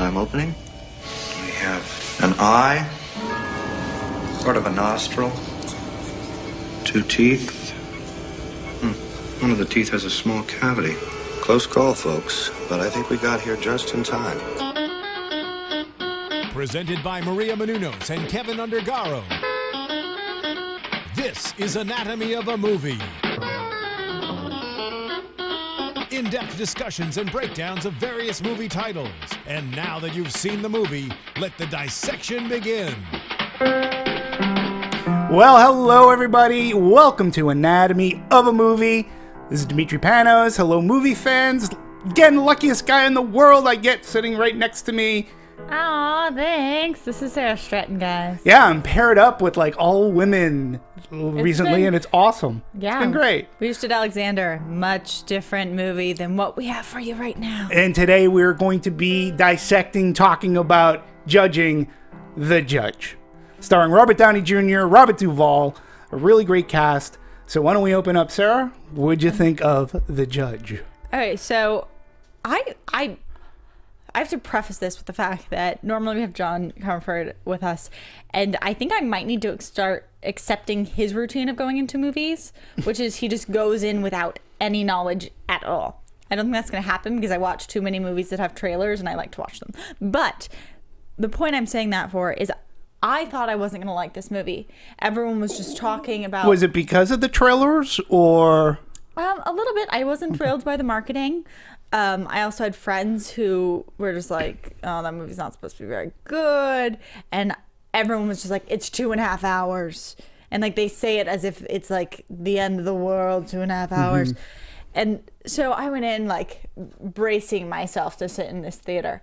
I'm opening. We have an eye, sort of a nostril, 2 teeth. One of the teeth has a small cavity. Close call, folks, but I think we got here just in time. Presented by Maria Menounos and Kevin Undergaro. This is Anatomy of a Movie. In-depth discussions and breakdowns of various movie titles. And now that you've seen the movie, let the dissection begin. Well, hello everybody. Welcome to Anatomy of a Movie. This is Demetri Panos. Hello movie fans. Again, luckiest guy in the world I get sitting right next to me. Aw, thanks. This is Sara Stretton, guys. Yeah, I'm paired up with like all women recently, and it's awesome. Yeah. It's been great. We just did Alexander. Much different movie than what we have for you right now. And today we're going to be dissecting, talking about, judging The Judge. Starring Robert Downey Jr., Robert Duvall, a really great cast. So why don't we open up, Sarah? What'd you think of The Judge? All right, so I have to preface this with the fact that normally we have John Comfort with us, and I think I might need to start accepting his routine of going into movies, which is he just goes in without any knowledge at all. I don't think that's going to happen because I watch too many movies that have trailers and I like to watch them. But the point I'm saying that for is I thought I wasn't going to like this movie. Everyone was just talking about... Was it because of the trailers or... A little bit. I wasn't thrilled by the marketing. I also had friends who were just like, oh, that movie's not supposed to be very good. And everyone was just like, it's 2.5 hours. And like they say it as if it's like the end of the world, 2.5 hours. And so I went in like bracing myself to sit in this theater.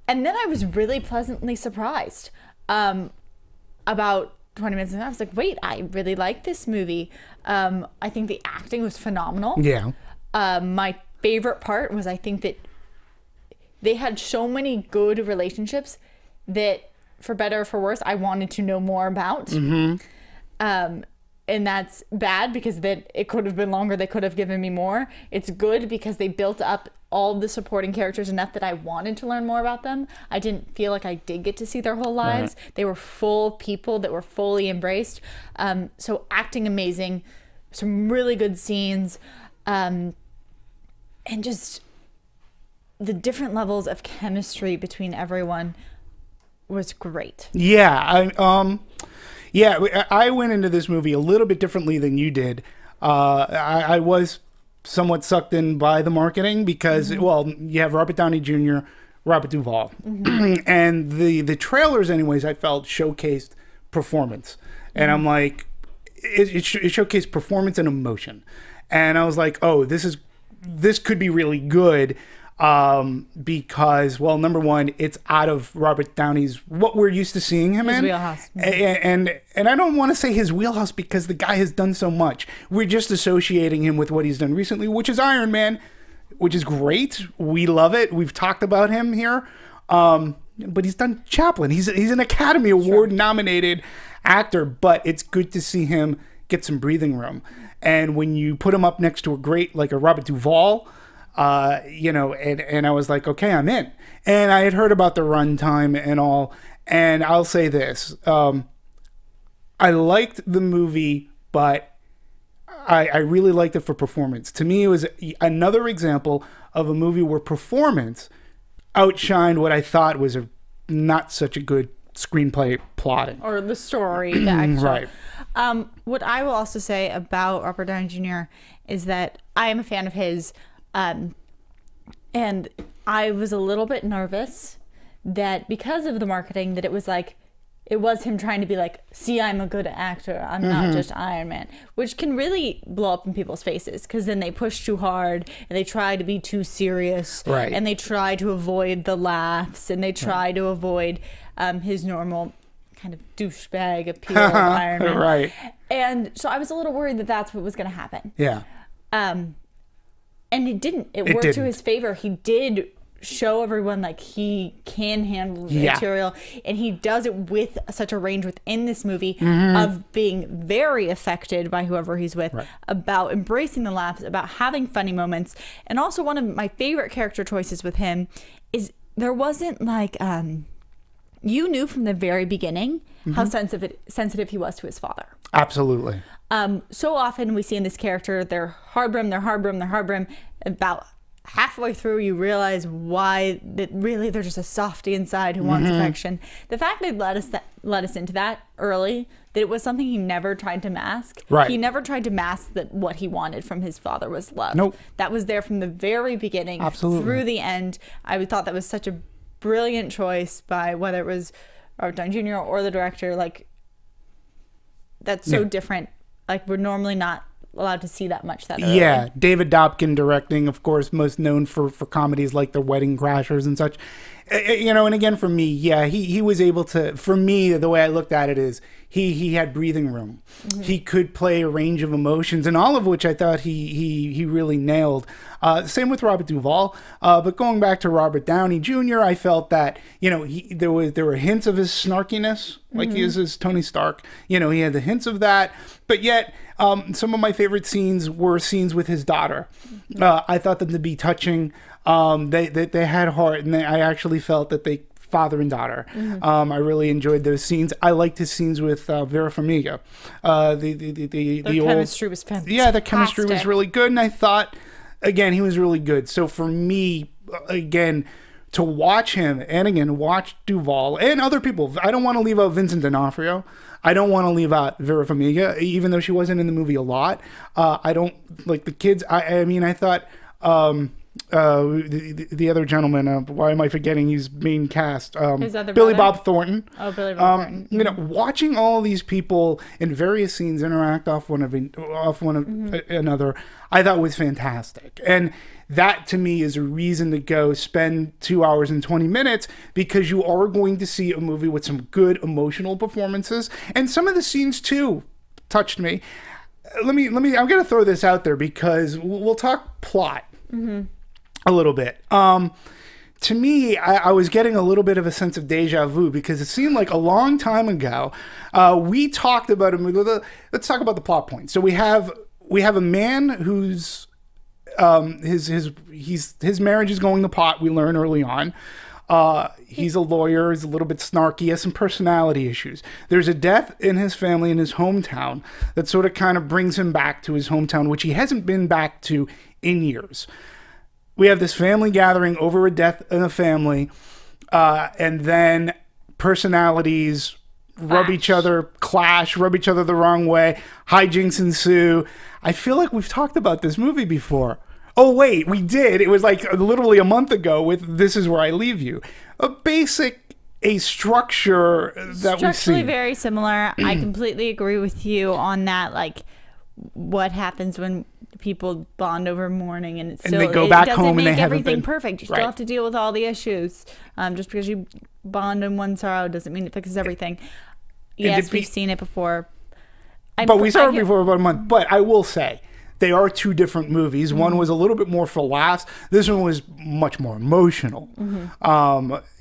And then I was really pleasantly surprised. About 20 minutes in, I was like, wait, I really like this movie. I think the acting was phenomenal. Yeah. My favorite part was I think that they had so many good relationships that, for better or for worse, I wanted to know more about. And that's bad because that it could have been longer. They could have given me more. It's good because they built up all the supporting characters enough that I wanted to learn more about them. I didn't feel like I did get to see their whole lives. Right. They were full people that were fully embraced. So acting amazing, some really good scenes, and just the different levels of chemistry between everyone was great. Yeah, I went into this movie a little bit differently than you did. I was somewhat sucked in by the marketing because, well, you have Robert Downey Jr., Robert Duvall, and the trailers, anyways, I felt showcased performance, and I'm like, it showcased performance and emotion, and I was like, oh, this could be really good. Because, well, number one, it's out of Robert Downey's, what we're used to seeing him in. His wheelhouse. And I don't want to say his wheelhouse because the guy has done so much. We're just associating him with what he's done recently, which is Iron Man, which is great. We love it. We've talked about him here. But he's done Chaplin. He's an Academy Award nominated actor, but it's good to see him get some breathing room. And when you put him up next to a great, like a Robert Duvall, you know, and I was like, okay, I'm in. And I had heard about the runtime and all, and I'll say this. I liked the movie, but I really liked it for performance. To me, it was another example of a movie where performance outshined what I thought was not such a good screenplay plotting. Or the story, the actual. Right. What I will also say about Robert Downey Jr. is that I am a fan of his. And I was a little bit nervous that because of the marketing that it was like, it was him trying to be like, see, I'm a good actor. I'm not just Iron Man, which can really blow up in people's faces because then they push too hard and they try to be too serious. Right. And they try to avoid the laughs and they try to avoid his normal kind of douchebag appeal of Iron Man. Right. And so I was a little worried that that's what was going to happen. Yeah. And it didn't. It worked to his favor. He did show everyone like he can handle the material, and he does it with such a range within this movie of being very affected by whoever he's with, about embracing the laughs, about having funny moments. And also one of my favorite character choices with him is there wasn't like you knew from the very beginning how sensitive he was to his father. Absolutely. So often we see in this character, they're hard brim. About halfway through, you realize why that really they're just a softie inside who wants affection. The fact they let us into that early, that it was something he never tried to mask. Right. He never tried to mask that what he wanted from his father was love. Nope. That was there from the very beginning. Absolutely. Through the end. I thought that was such a brilliant choice by whether it was Robert Downey Jr. or the director. Like, that's so different. Like, we're normally not allowed to see that much that early. Yeah, David Dobkin directing, of course, most known for comedies like The Wedding Crashers and such. You know, and again, for me, yeah, he was able to, for me, the way I looked at it is he had breathing room. He could play a range of emotions, and all of which I thought he really nailed. Same with Robert Duvall. But going back to Robert Downey Jr., I felt that, you know, there were hints of his snarkiness, like he is as Tony Stark. You know, he had the hints of that, but yet some of my favorite scenes were scenes with his daughter. I thought them to be touching. They had heart, and I actually felt that they father and daughter. I really enjoyed those scenes. I liked his scenes with Vera Farmiga. The chemistry was fantastic. Yeah, the chemistry was really good, and I thought, again, he was really good. So for me, again, to watch him, and again, watch Duvall and other people. I don't want to leave out Vincent D'Onofrio. I don't want to leave out Vera Farmiga, even though she wasn't in the movie a lot. I don't like the kids. I mean, I thought the other gentleman, why am I forgetting his main cast? Billy Bob Thornton. Oh, Billy Bob Thornton. You know, watching all these people in various scenes interact off one of another, I thought was fantastic. And that to me is a reason to go spend 2 hours and 20 minutes, because you are going to see a movie with some good emotional performances, and some of the scenes too touched me. Let me I'm going to throw this out there because we'll talk plot a little bit. To me, I was getting a little bit of a sense of deja vu, because it seemed like a long time ago we talked about a movie. Let's talk about the plot point. So we have a man who's his marriage is going to pot. We learn early on. He's a lawyer. He's a little bit snarky. Has some personality issues. There's a death in his family in his hometown that sort of kind of brings him back to his hometown, which he hasn't been back to in years. We have this family gathering over a death in a family, and then personalities rub each other, clash, rub each other the wrong way, hijinks ensue. I feel like we've talked about this movie before. Oh, wait, we did. It was like literally a month ago with This Is Where I Leave You. A structure that we've seen. Structurally very similar. I completely agree with you on that. Like, what happens when people bond over mourning and they go back home and they haven't everything been perfect. You still have to deal with all the issues. Just because you bond in one sorrow doesn't mean it fixes everything. Yes, we've seen it before. But we saw it before about a month. But I will say, they are two different movies. One was a little bit more for laughs. This one was much more emotional.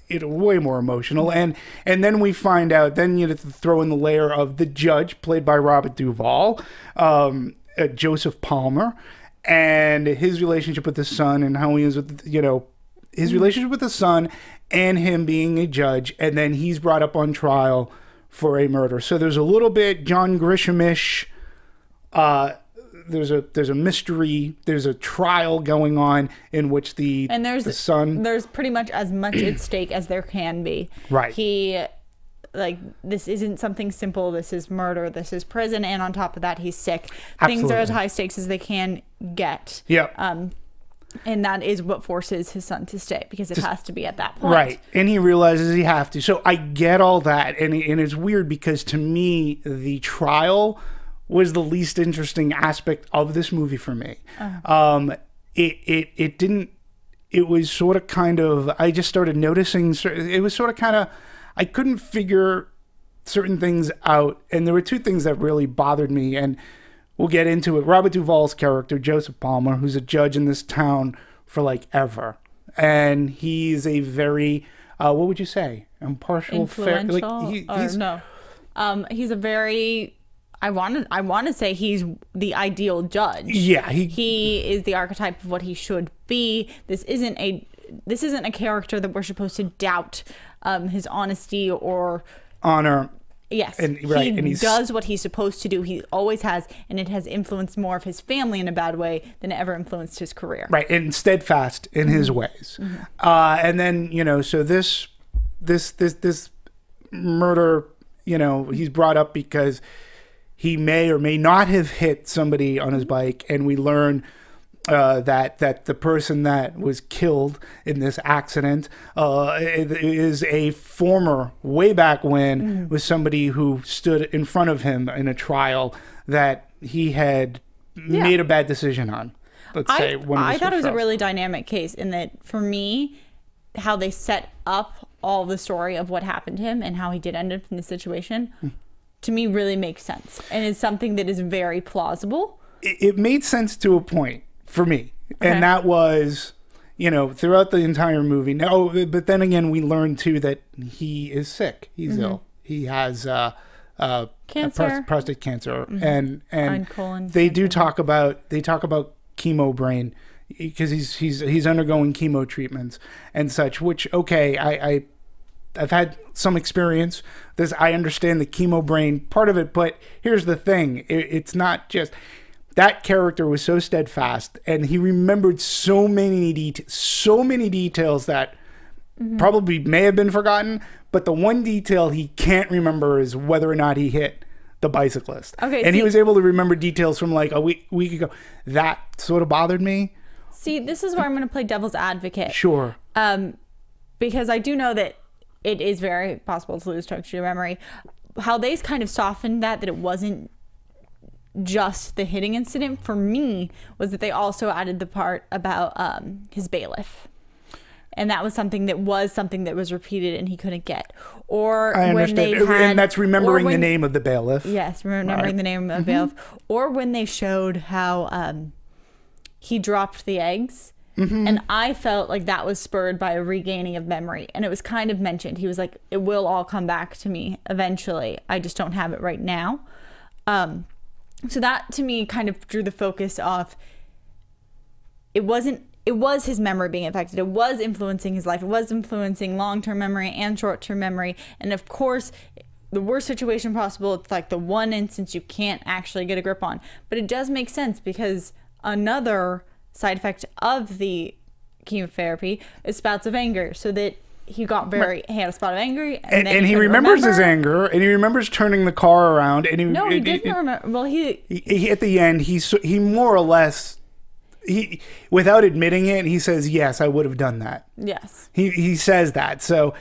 Way more emotional. And then we find out, then you have to throw in the layer of the judge, played by Robert Duvall, Joseph Palmer, and his relationship with his son, and how he is with, his relationship with the son, and him being a judge. And then he's brought up on trial for a murder. So there's a little bit John Grisham-ish. There's a mystery. There's a trial going on in which the son. There's pretty much as much at stake as there can be. Right. This isn't something simple. This is murder. This is prison, and on top of that, he's sick. Absolutely. Things are as high stakes as they can get. Yeah. And that is what forces his son to stay, because it has to be at that point. Right. And he realizes he have to. So I get all that. And it's weird because to me, the trial was the least interesting aspect of this movie for me. It was sort of kind of, I just started noticing, it was sort of kind of, I couldn't figure certain things out. And there were two things that really bothered me, and we'll get into it. Robert Duvall's character, Joseph Palmer, who's a judge in this town for like ever. And he's a very, what would you say? Impartial, influential? He's a very, I want to say he's the ideal judge. Yeah. He is the archetype of what he should be. This isn't a this isn't a character that we're supposed to doubt his honesty or honor. Yes, and he does what he's supposed to do. He always has, and it has influenced more of his family in a bad way than it ever influenced his career. Right, and steadfast in his ways. And then, you know, so this murder, you know, he's brought up because he may or may not have hit somebody on his bike, and we learn that the person that was killed in this accident is a former, way back when, was somebody who stood in front of him in a trial that he had made a bad decision on. Let's say I thought it was a really dynamic case in that, for me, how they set up all the story of what happened to him and how he did end up in this situation, to me, really makes sense, and it's something that is very plausible. It made sense to a point. For me. Okay. And that was, you know, throughout the entire movie. No, but then again, we learned too that he is sick. He's ill. He has cancer, prostate cancer, and they do talk about chemo brain, because he's undergoing chemo treatments and such. Which, okay, I've had some experience. I understand the chemo brain part of it, but here's the thing: it's not just. That character was so steadfast, and he remembered so many details that probably may have been forgotten. But the one detail he can't remember is whether or not he hit the bicyclist. Okay, and he was able to remember details from like a week ago. That sort of bothered me. See, this is where I'm going to play devil's advocate. Sure. Because I do know that it is very possible to lose touch of your memory. How they kind of softened that it wasn't just the hitting incident, for me, was that they also added the part about his bailiff, and that was something that was repeated and he couldn't get. Or I understand, and that's remembering the name of the bailiff. Yes, remembering the name of the bailiff. Or when they showed how he dropped the eggs, and I felt like that was spurred by a regaining of memory, and it was kind of mentioned. He was like, "It will all come back to me eventually. I just don't have it right now." So that, to me, kind of drew the focus off. It was his memory being affected. It was influencing his life. It was influencing long-term memory and short-term memory. And of course, the worst situation possible, it's like the one instance you can't actually get a grip on. But it does make sense, because another side effect of the chemotherapy is spouts of anger. So that he got he had a spot of anger, and he remembers his anger, and he remembers turning the car around, and he didn't remember. Well, he at the end, he more or less, without admitting it, he says, "Yes, I would have done that." Yes, he says that. So,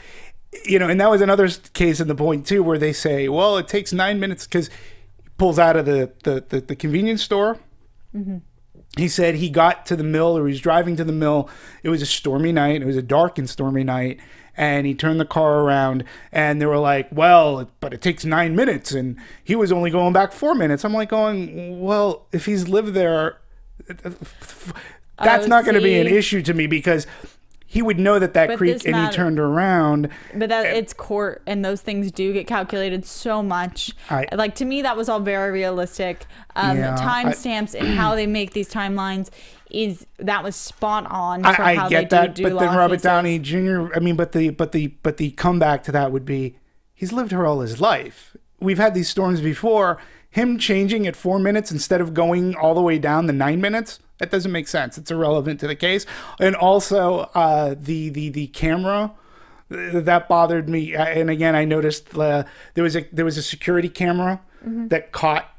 you know, and that was another case in the point too, where they say, "Well, it takes 9 minutes," because he pulls out of the convenience store. He said he got to the mill, or he was driving to the mill. It was a stormy night. It was a dark and stormy night. And he turned the car around, and they were like, "Well, but it takes 9 minutes." And he was only going back 4 minutes. I'm like going, well, if he's lived there, that's not going to be an issue to me, because he would know that creek, and he turned around. But it's court, and those things do get calculated so much. Like, to me, that was all very realistic. Timestamps and how they make these timelines that was spot on for how they do but then Robert Downey Jr. I mean, but the comeback to that would be, he's lived here all his life. We've had these storms before. Him changing at 4 minutes instead of going all the way down to 9 minutes, that doesn't make sense. It's irrelevant to the case. And also the camera, that bothered me. And again, I noticed there was a security camera that caught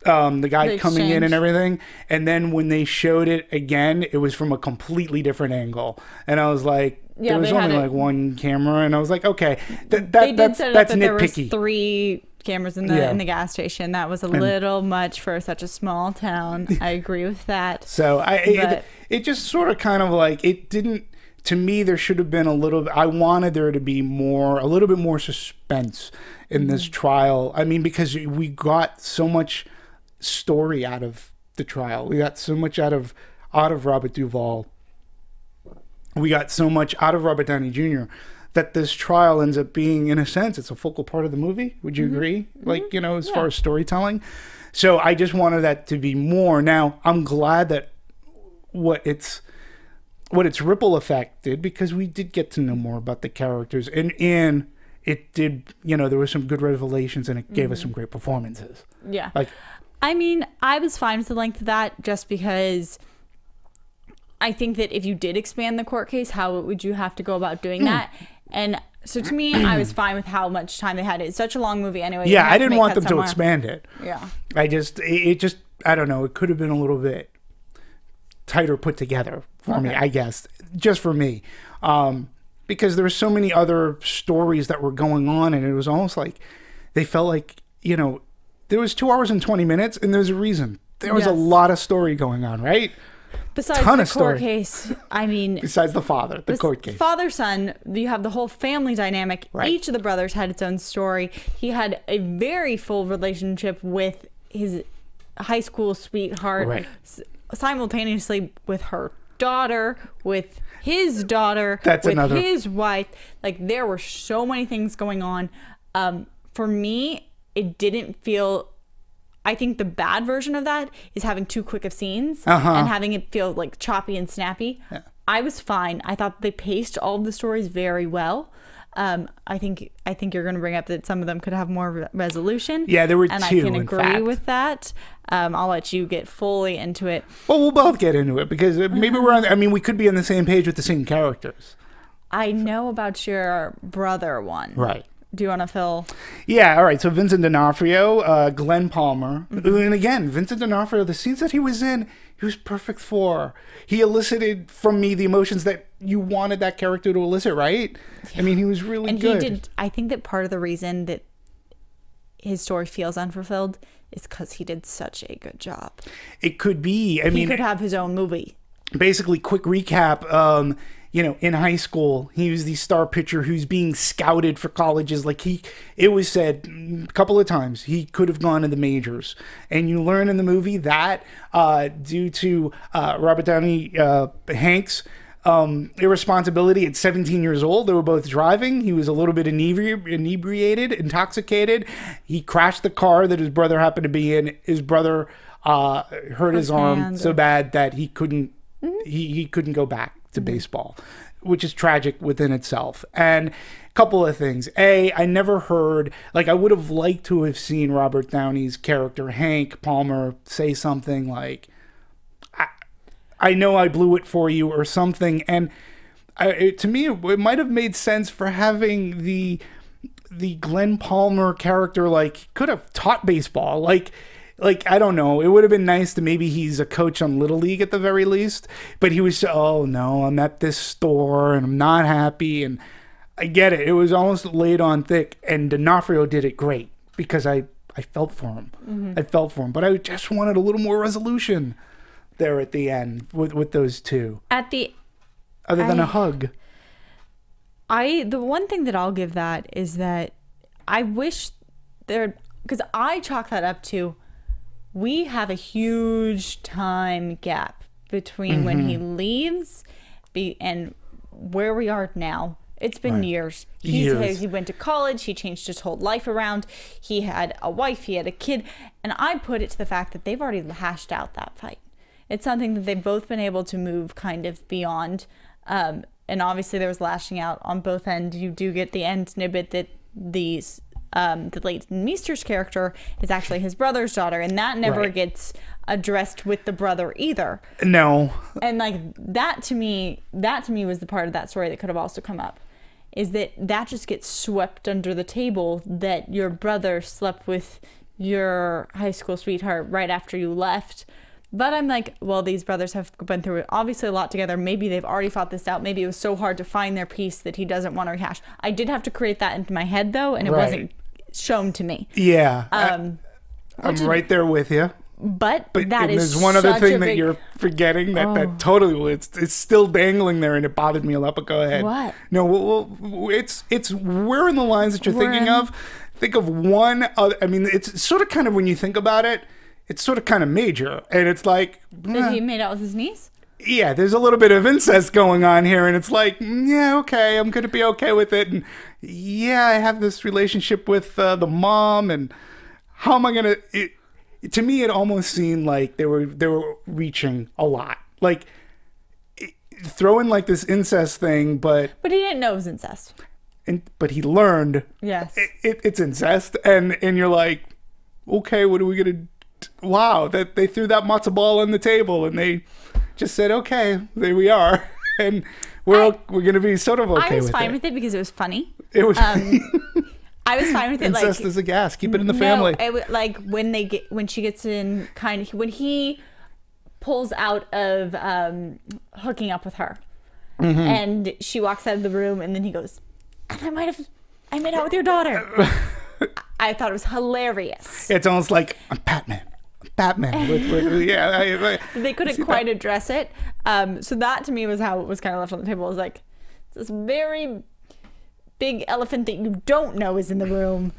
the guy coming in and everything, and then when they showed it again, it was from a completely different angle, and I was like, there was only like one camera, and I was like, okay, that's nitpicky. There was 3 cameras in the gas station. That was a little much for such a small town. I agree with that. So it just sort of kind of like, it didn't, to me, there should have been I wanted there to be a little bit more suspense in this trial. I mean, because we got so much story out of the trial. We got so much out of Robert Duvall. We got so much out of Robert Downey Jr. that this trial ends up being, in a sense, it's a focal part of the movie. Would you agree? Like, you know, as far as storytelling. So I just wanted that to be more. Now, I'm glad that what its ripple effect did, because we did get to know more about the characters, and it did, you know, there were some good revelations, and it gave us some great performances. Yeah. Like, I mean, I was fine with the length of that, just because I think that if you did expand the court case, how would you have to go about doing that? And so to me, I was fine with how much time they had. It's such a long movie anyway. Yeah, I didn't want them to expand it. Yeah. I just I don't know, it could have been a little bit tighter put together for me, I guess, just for me. Because there were so many other stories that were going on, and it was almost like they felt like, you know, there was 2 hours and 20 minutes, and there's a reason. There was a lot of story going on, right? Besides the court case, I mean... Besides the father, the court case. Father-son, you have the whole family dynamic. Right. Each of the brothers had its own story. He had a very full relationship with his high school sweetheart, right, simultaneously with her daughter, with his daughter, with his wife. Like, there were so many things going on. For me, it didn't feel... I think the bad version of that is having too quick of scenes and having it feel like choppy and snappy. Yeah. I was fine. I thought they paced all of the stories very well. I think you're going to bring up that some of them could have more resolution. Yeah, there were and two. I can agree with that. I'll let you get fully into it. Well, we'll both get into it, because maybe we're on. I mean, we could be on the same page with the same characters. I know about your brother one. Right. Do you want to fill? Yeah, all right. So Vincent D'Onofrio, Glenn Palmer. And again, Vincent D'Onofrio, the scenes that he was in, he was perfect for. He elicited from me the emotions that you wanted that character to elicit, right? I mean, he was really good. He did. I think that part of the reason that his story feels unfulfilled is because he did such a good job. It could be. I mean, he could have his own movie. Basically, quick recap. You know, in high school, he was the star pitcher who's being scouted for colleges. Like, it was said a couple of times he could have gone to the majors. And you learn in the movie that due to Robert Downey Hank's irresponsibility at 17 years old, they were both driving. He was a little bit inebriated, intoxicated. He crashed the car that his brother happened to be in. His brother hurt his arm so bad that he couldn't he couldn't go back to baseball, which is tragic within itself. And a couple of things. I never heard, like, I would have liked to have seen Robert Downey's character, Hank Palmer, say something like, I know I blew it for you, or something. And to me, it might have made sense for having the Glenn Palmer character, like, could have taught baseball. Like, I don't know. It would have been nice to maybe he's a coach on Little League at the very least. But he was, oh, no, I'm at this store and I'm not happy. And I get it. It was almost laid on thick. And D'Onofrio did it great, because I felt for him. I felt for him. But I just wanted a little more resolution there at the end with those two. Other than a hug. The one thing that I'll give that is that I wish because I chalk that up to, we have a huge time gap between when he leaves and where we are now. It's been years. He went to college. He changed his whole life around. He had a wife. He had a kid. And I put it to the fact that they've already hashed out that fight. It's something that they've both been able to move kind of beyond. And obviously there was lashing out on both ends. You do get the end snippet that the Leighton Meester's character is actually his brother's daughter, and that never gets addressed with the brother either. No. And like that to me was the part of that story that could have also come up, is that just gets swept under the table, that your brother slept with your high school sweetheart right after you left. But I'm like, well, these brothers have been through obviously a lot together. Maybe they've already fought this out. Maybe it was so hard to find their peace that he doesn't want to rehash. I did have to create that into my head, though, and it wasn't shown to me. Yeah. I'm right there with you. But that is there's one other thing that you're forgetting that totally, it's still dangling there, and it bothered me a lot, but go ahead. What? No, well, it's where in the lines that you're thinking of. Think of one other, I mean, it's sort of kind of, when you think about it, it's sort of kind of major, and it's like... That he made out with his niece? Yeah, there's a little bit of incest going on here, and it's like, yeah, okay, I'm going to be okay with it, and yeah, I have this relationship with the mom, and how am I going to... To me, it almost seemed like they were reaching a lot. Like, throw in like this incest thing, but he didn't know it was incest. But he learned. Yes. It's incest, and you're like, okay, what are we gonna? Wow, that they threw that matzo ball on the table, and they just said, okay, there we are, and we're gonna be sort of okay with it. I was fine with it because it was funny. It was. I was fine with it. Incest is a gas. Keep it in the family. Like when she gets in, when he pulls out of hooking up with her, and she walks out of the room, and then he goes, and I made out with your daughter. I thought it was hilarious. It's almost like I'm Batman. Yeah. They couldn't quite address it. So that to me was how it was kind of left on the table. It was like this very big elephant that you don't know is in the room.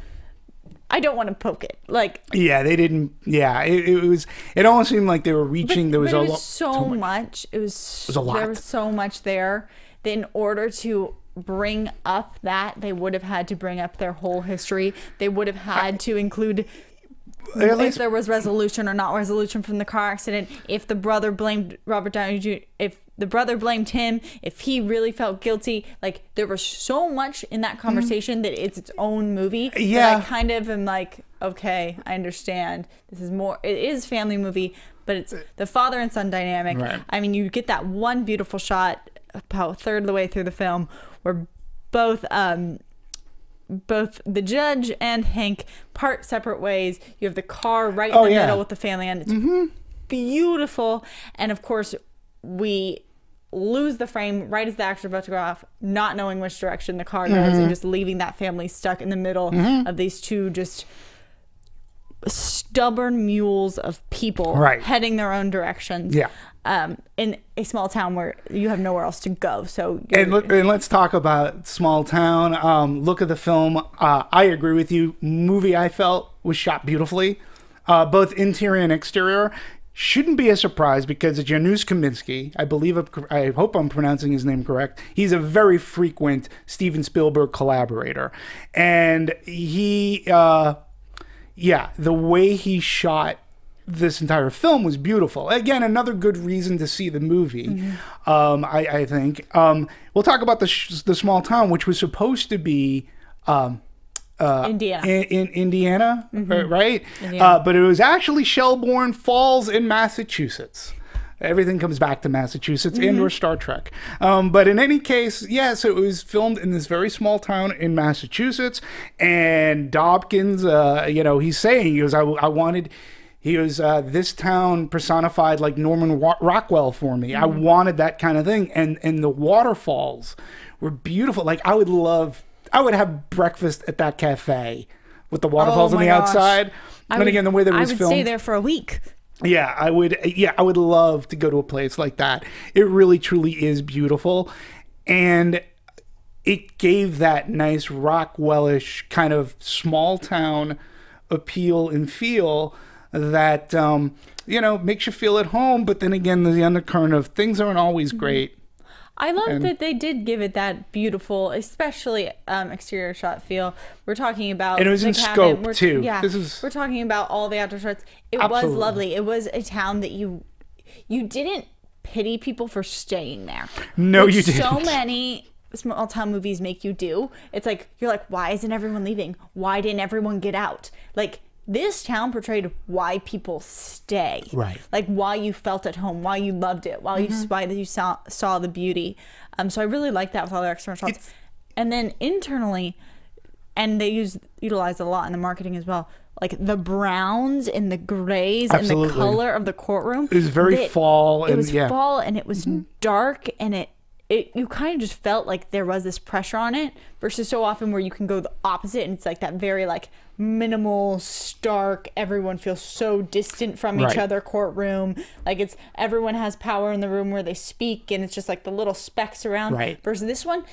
I don't want to poke it. Like, yeah, they didn't. Yeah, it almost seemed like they were reaching. There was a lot. So much. It was a lot. There was so much there that in order to bring up that, they would have had to bring up their whole history. They would have had to include if there was resolution or not resolution from the car accident, if the brother blamed Robert Downey Jr., if the brother blamed him, if he really felt guilty. Like, there was so much in that conversation that it's its own movie. Yeah. I kind of am like, okay, I understand. This is more, it is family movie, but it's the father and son dynamic. Right. I mean, you get that one beautiful shot about a third of the way through the film where both the judge and Hank part separate ways. You have the car right in the middle with the family, and it's beautiful. And of course, we lose the frame right as the actor's about to go off, not knowing which direction the car goes, and just leaving that family stuck in the middle of these two just stubborn mules of people heading their own directions. Yeah. In a small town where you have nowhere else to go. So and let's talk about small town. Look at the film. I agree with you. Movie, I felt, was shot beautifully, both interior and exterior. Shouldn't be a surprise because it's Janusz Kaminski. I hope I'm pronouncing his name correct. He's a very frequent Steven Spielberg collaborator, and the way he shot this entire film was beautiful. Again, another good reason to see the movie. I think we'll talk about the small town, which was supposed to be Indiana. In Indiana, right? Indiana. But it was actually Shelbourne Falls in Massachusetts. Everything comes back to Massachusetts and or Star Trek. But in any case, yes, it was filmed in this very small town in Massachusetts. And Dobkins, he's saying, this town personified like Norman Rockwell for me. I wanted that kind of thing. And the waterfalls were beautiful. Like, I would have breakfast at that cafe with the waterfalls on the outside. And again, the way that it was filmed. I would stay there for a week. Yeah, I would. Yeah, I would love to go to a place like that. It really, truly is beautiful. And it gave that nice Rockwellish kind of small town appeal and feel that, makes you feel at home. But then again, the undercurrent of things aren't always great. I love that they did give it that beautiful, especially exterior shot feel. We're talking about, and it was in scope too. Yeah, we're talking about all the outdoor shots. It was lovely. It was a town that you didn't pity people for staying there. No, you didn't. So many small town movies make you do. It's like, you're like, why isn't everyone leaving? Why didn't everyone get out? Like, this town portrayed why people stay, right? Like, why you felt at home, why you loved it, why you saw the beauty. So I really like that with all their external shots. And then internally, and they utilize a lot in the marketing as well, like the browns and the grays and the color of the courtroom. It was very fall. It was fall, and it was dark, and you kind of just felt like there was this pressure on it, versus so often where you can go the opposite, and it's like that very like minimal, stark, everyone feels so distant from each other courtroom. Like, it's everyone has power in the room where they speak, and it's just like the little specks around. Versus this one,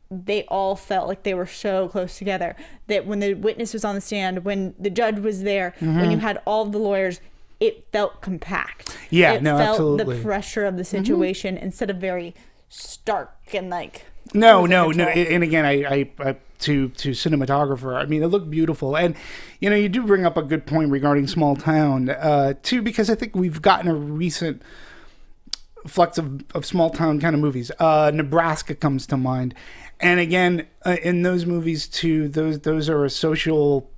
they all felt like they were so close together that when the witness was on the stand, when the judge was there, when you had all the lawyers, it felt compact. Yeah, it felt absolutely. The pressure of the situation instead of very stark and like no. And again, I to cinematographer, I mean, it looked beautiful. And you do bring up a good point regarding small town too, because I think we've gotten a recent flux of small town kind of movies. Nebraska comes to mind. And again, in those movies too, those are a social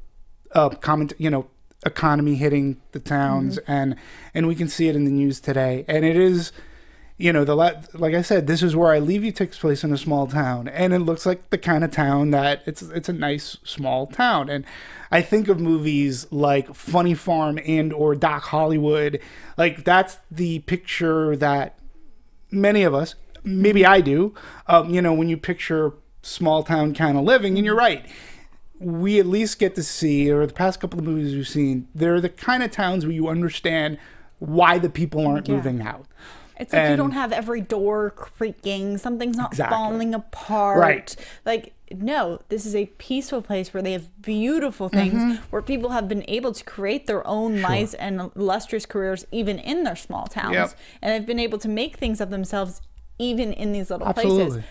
comment, economy hitting the towns, and we can see it in the news today. And it is, like I said, This Is Where I Leave You takes place in a small town, and it looks like the kind of town that it's a nice small town. And I think of movies like Funny Farm and or Doc Hollywood, like that's the picture that many of us, maybe I do, when you picture small town kind of living. And you're right, we at least get to see, or the past couple of movies we've seen, they're the kind of towns where you understand why the people aren't moving out. It's like you don't have every door creaking, something's not falling apart. Right. Like, no, this is a peaceful place where they have beautiful things, where people have been able to create their own lives and illustrious careers even in their small towns. And they've been able to make things of themselves even in these little places.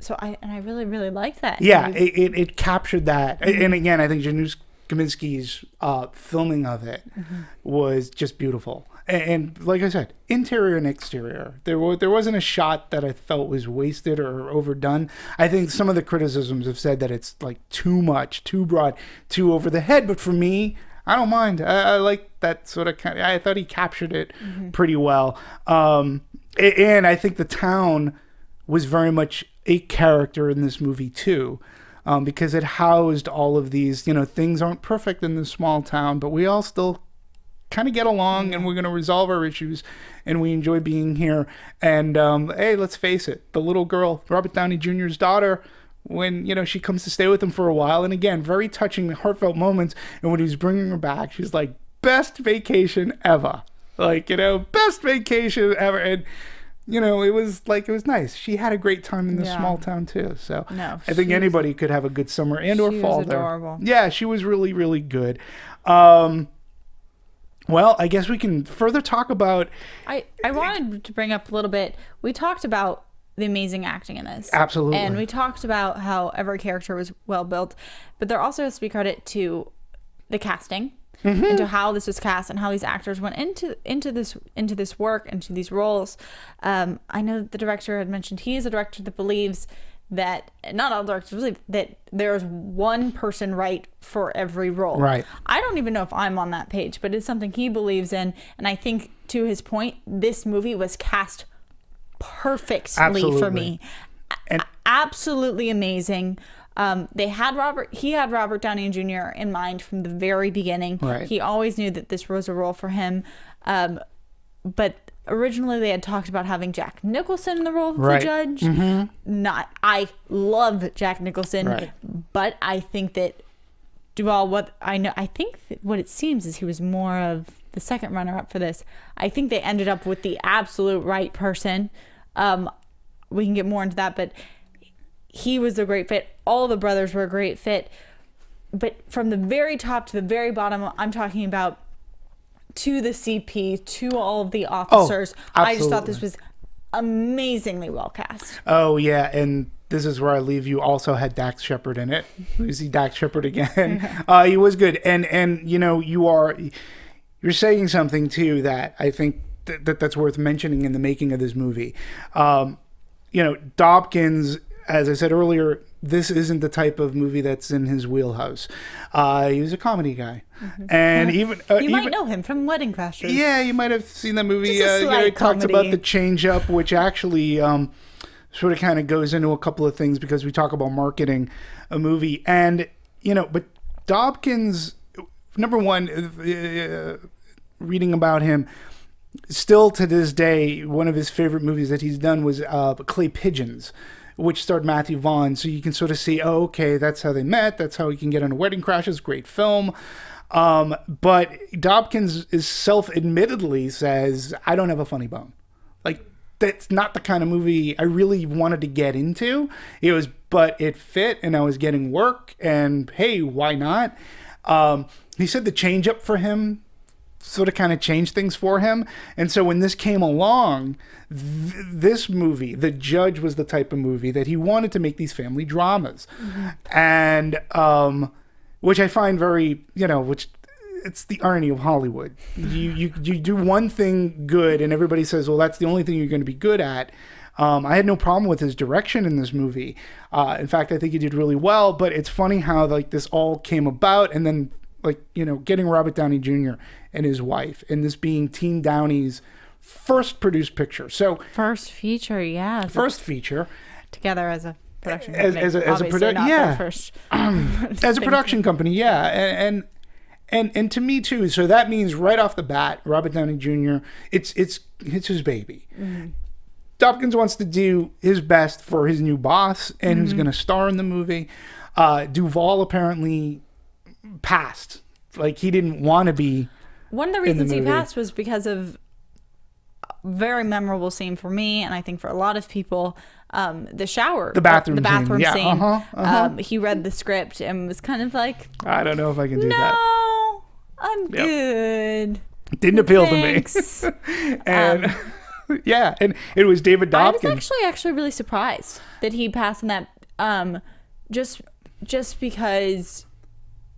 So I really, really like that. Yeah, it captured that. And again, I think Janusz Kaminski's filming of it was just beautiful. And like I said, interior and exterior, there wasn't a shot that I felt was wasted or overdone. I think some of the criticisms have said that it's like too much, too broad, too over the head. But for me, I don't mind. I like that sort of kind of, I thought he captured it pretty well. And I think the town was very much a character in this movie too. Because it housed all of these, things aren't perfect in this small town, but we all still kind of get along, and we're going to resolve our issues, and we enjoy being here. And hey, let's face it, the little girl, Robert Downey Jr.'s daughter, when she comes to stay with him for a while, and again, very touching, heartfelt moments. And when he's bringing her back, she's like, best vacation ever, best vacation ever. And it was nice. She had a great time in this small town too. So I think anybody could have a good summer and or fall there. Adorable. Yeah, she was really, really good. Well, I guess we can further talk about... I wanted to bring up a little bit. We talked about the amazing acting in this. Absolutely. And we talked about how every character was well built. But there also has to be credit to the casting, and to how this was cast, and how these actors went into this work, into these roles. I know the director had mentioned he is a director that believes that, not all directors believe, that there's one person right for every role. Right. I don't even know if I'm on that page, but it's something he believes in. And I think, to his point, this movie was cast perfectly for me. And absolutely amazing. He had Robert Downey Jr. in mind from the very beginning. Right. He always knew that this was a role for him. But originally they had talked about having Jack Nicholson in the role of the judge. I love Jack Nicholson, but I think that, what it seems is he was more of the second runner-up for this. I think they ended up with the absolute right person. We can get more into that, but he was a great fit. All the brothers were a great fit. But from the very top to the very bottom, I'm talking about to the CP, to all of the officers. I just thought this was amazingly well cast. Oh, yeah. And This Is Where I Leave You also had Dax Shepard in it. We see Dax Shepard again. He was good. And you're saying something, too, that I think that's worth mentioning in the making of this movie. Dobkins, as I said earlier, this isn't the type of movie that's in his wheelhouse. He was a comedy guy. And you might know him from Wedding Crashers. Yeah, you might have seen that movie. He talks about the change up, which actually sort of kind of goes into a couple of things, because we talk about marketing a movie. And, but Dobkins, number one, reading about him, still to this day, one of his favorite movies that he's done was Clay Pigeons, which starred Matthew Vaughn. So you can sort of see, okay, that's how they met. That's how he can get on Wedding Crashers. Great film. But Dobkins is self-admittedly says, I don't have a funny bone. Like, that's not the kind of movie I really wanted to get into. But it fit, and I was getting work, and hey, why not? He said the change up for him sort of kind of changed things for him. And so when this came along, this movie, The Judge, was the type of movie that he wanted to make these family dramas. And which I find very, which it's the irony of Hollywood. You do one thing good, and everybody says, well, that's the only thing you're going to be good at. I had no problem with his direction in this movie. In fact, I think he did really well. But it's funny how like this all came about, and then like getting Robert Downey Jr. and his wife, and this being Team Downey's first produced picture. So first feature, yeah. First feature together as a production company. As a production, yeah. First as a production company, yeah. And to me too. So that means right off the bat, Robert Downey Jr. It's his baby. Mm-hmm. Dobkins wants to do his best for his new boss, and who's going to star in the movie. Duvall apparently passed. Like, he didn't want to be. One of the reasons he passed was because of a very memorable scene for me, and I think for a lot of people, the bathroom scene. Yeah. He read the script and was kind of like, I don't know if I can do that. No, I'm good. Didn't appeal to me. And yeah, and it was David Dobkin. I was actually really surprised that he passed in that, just because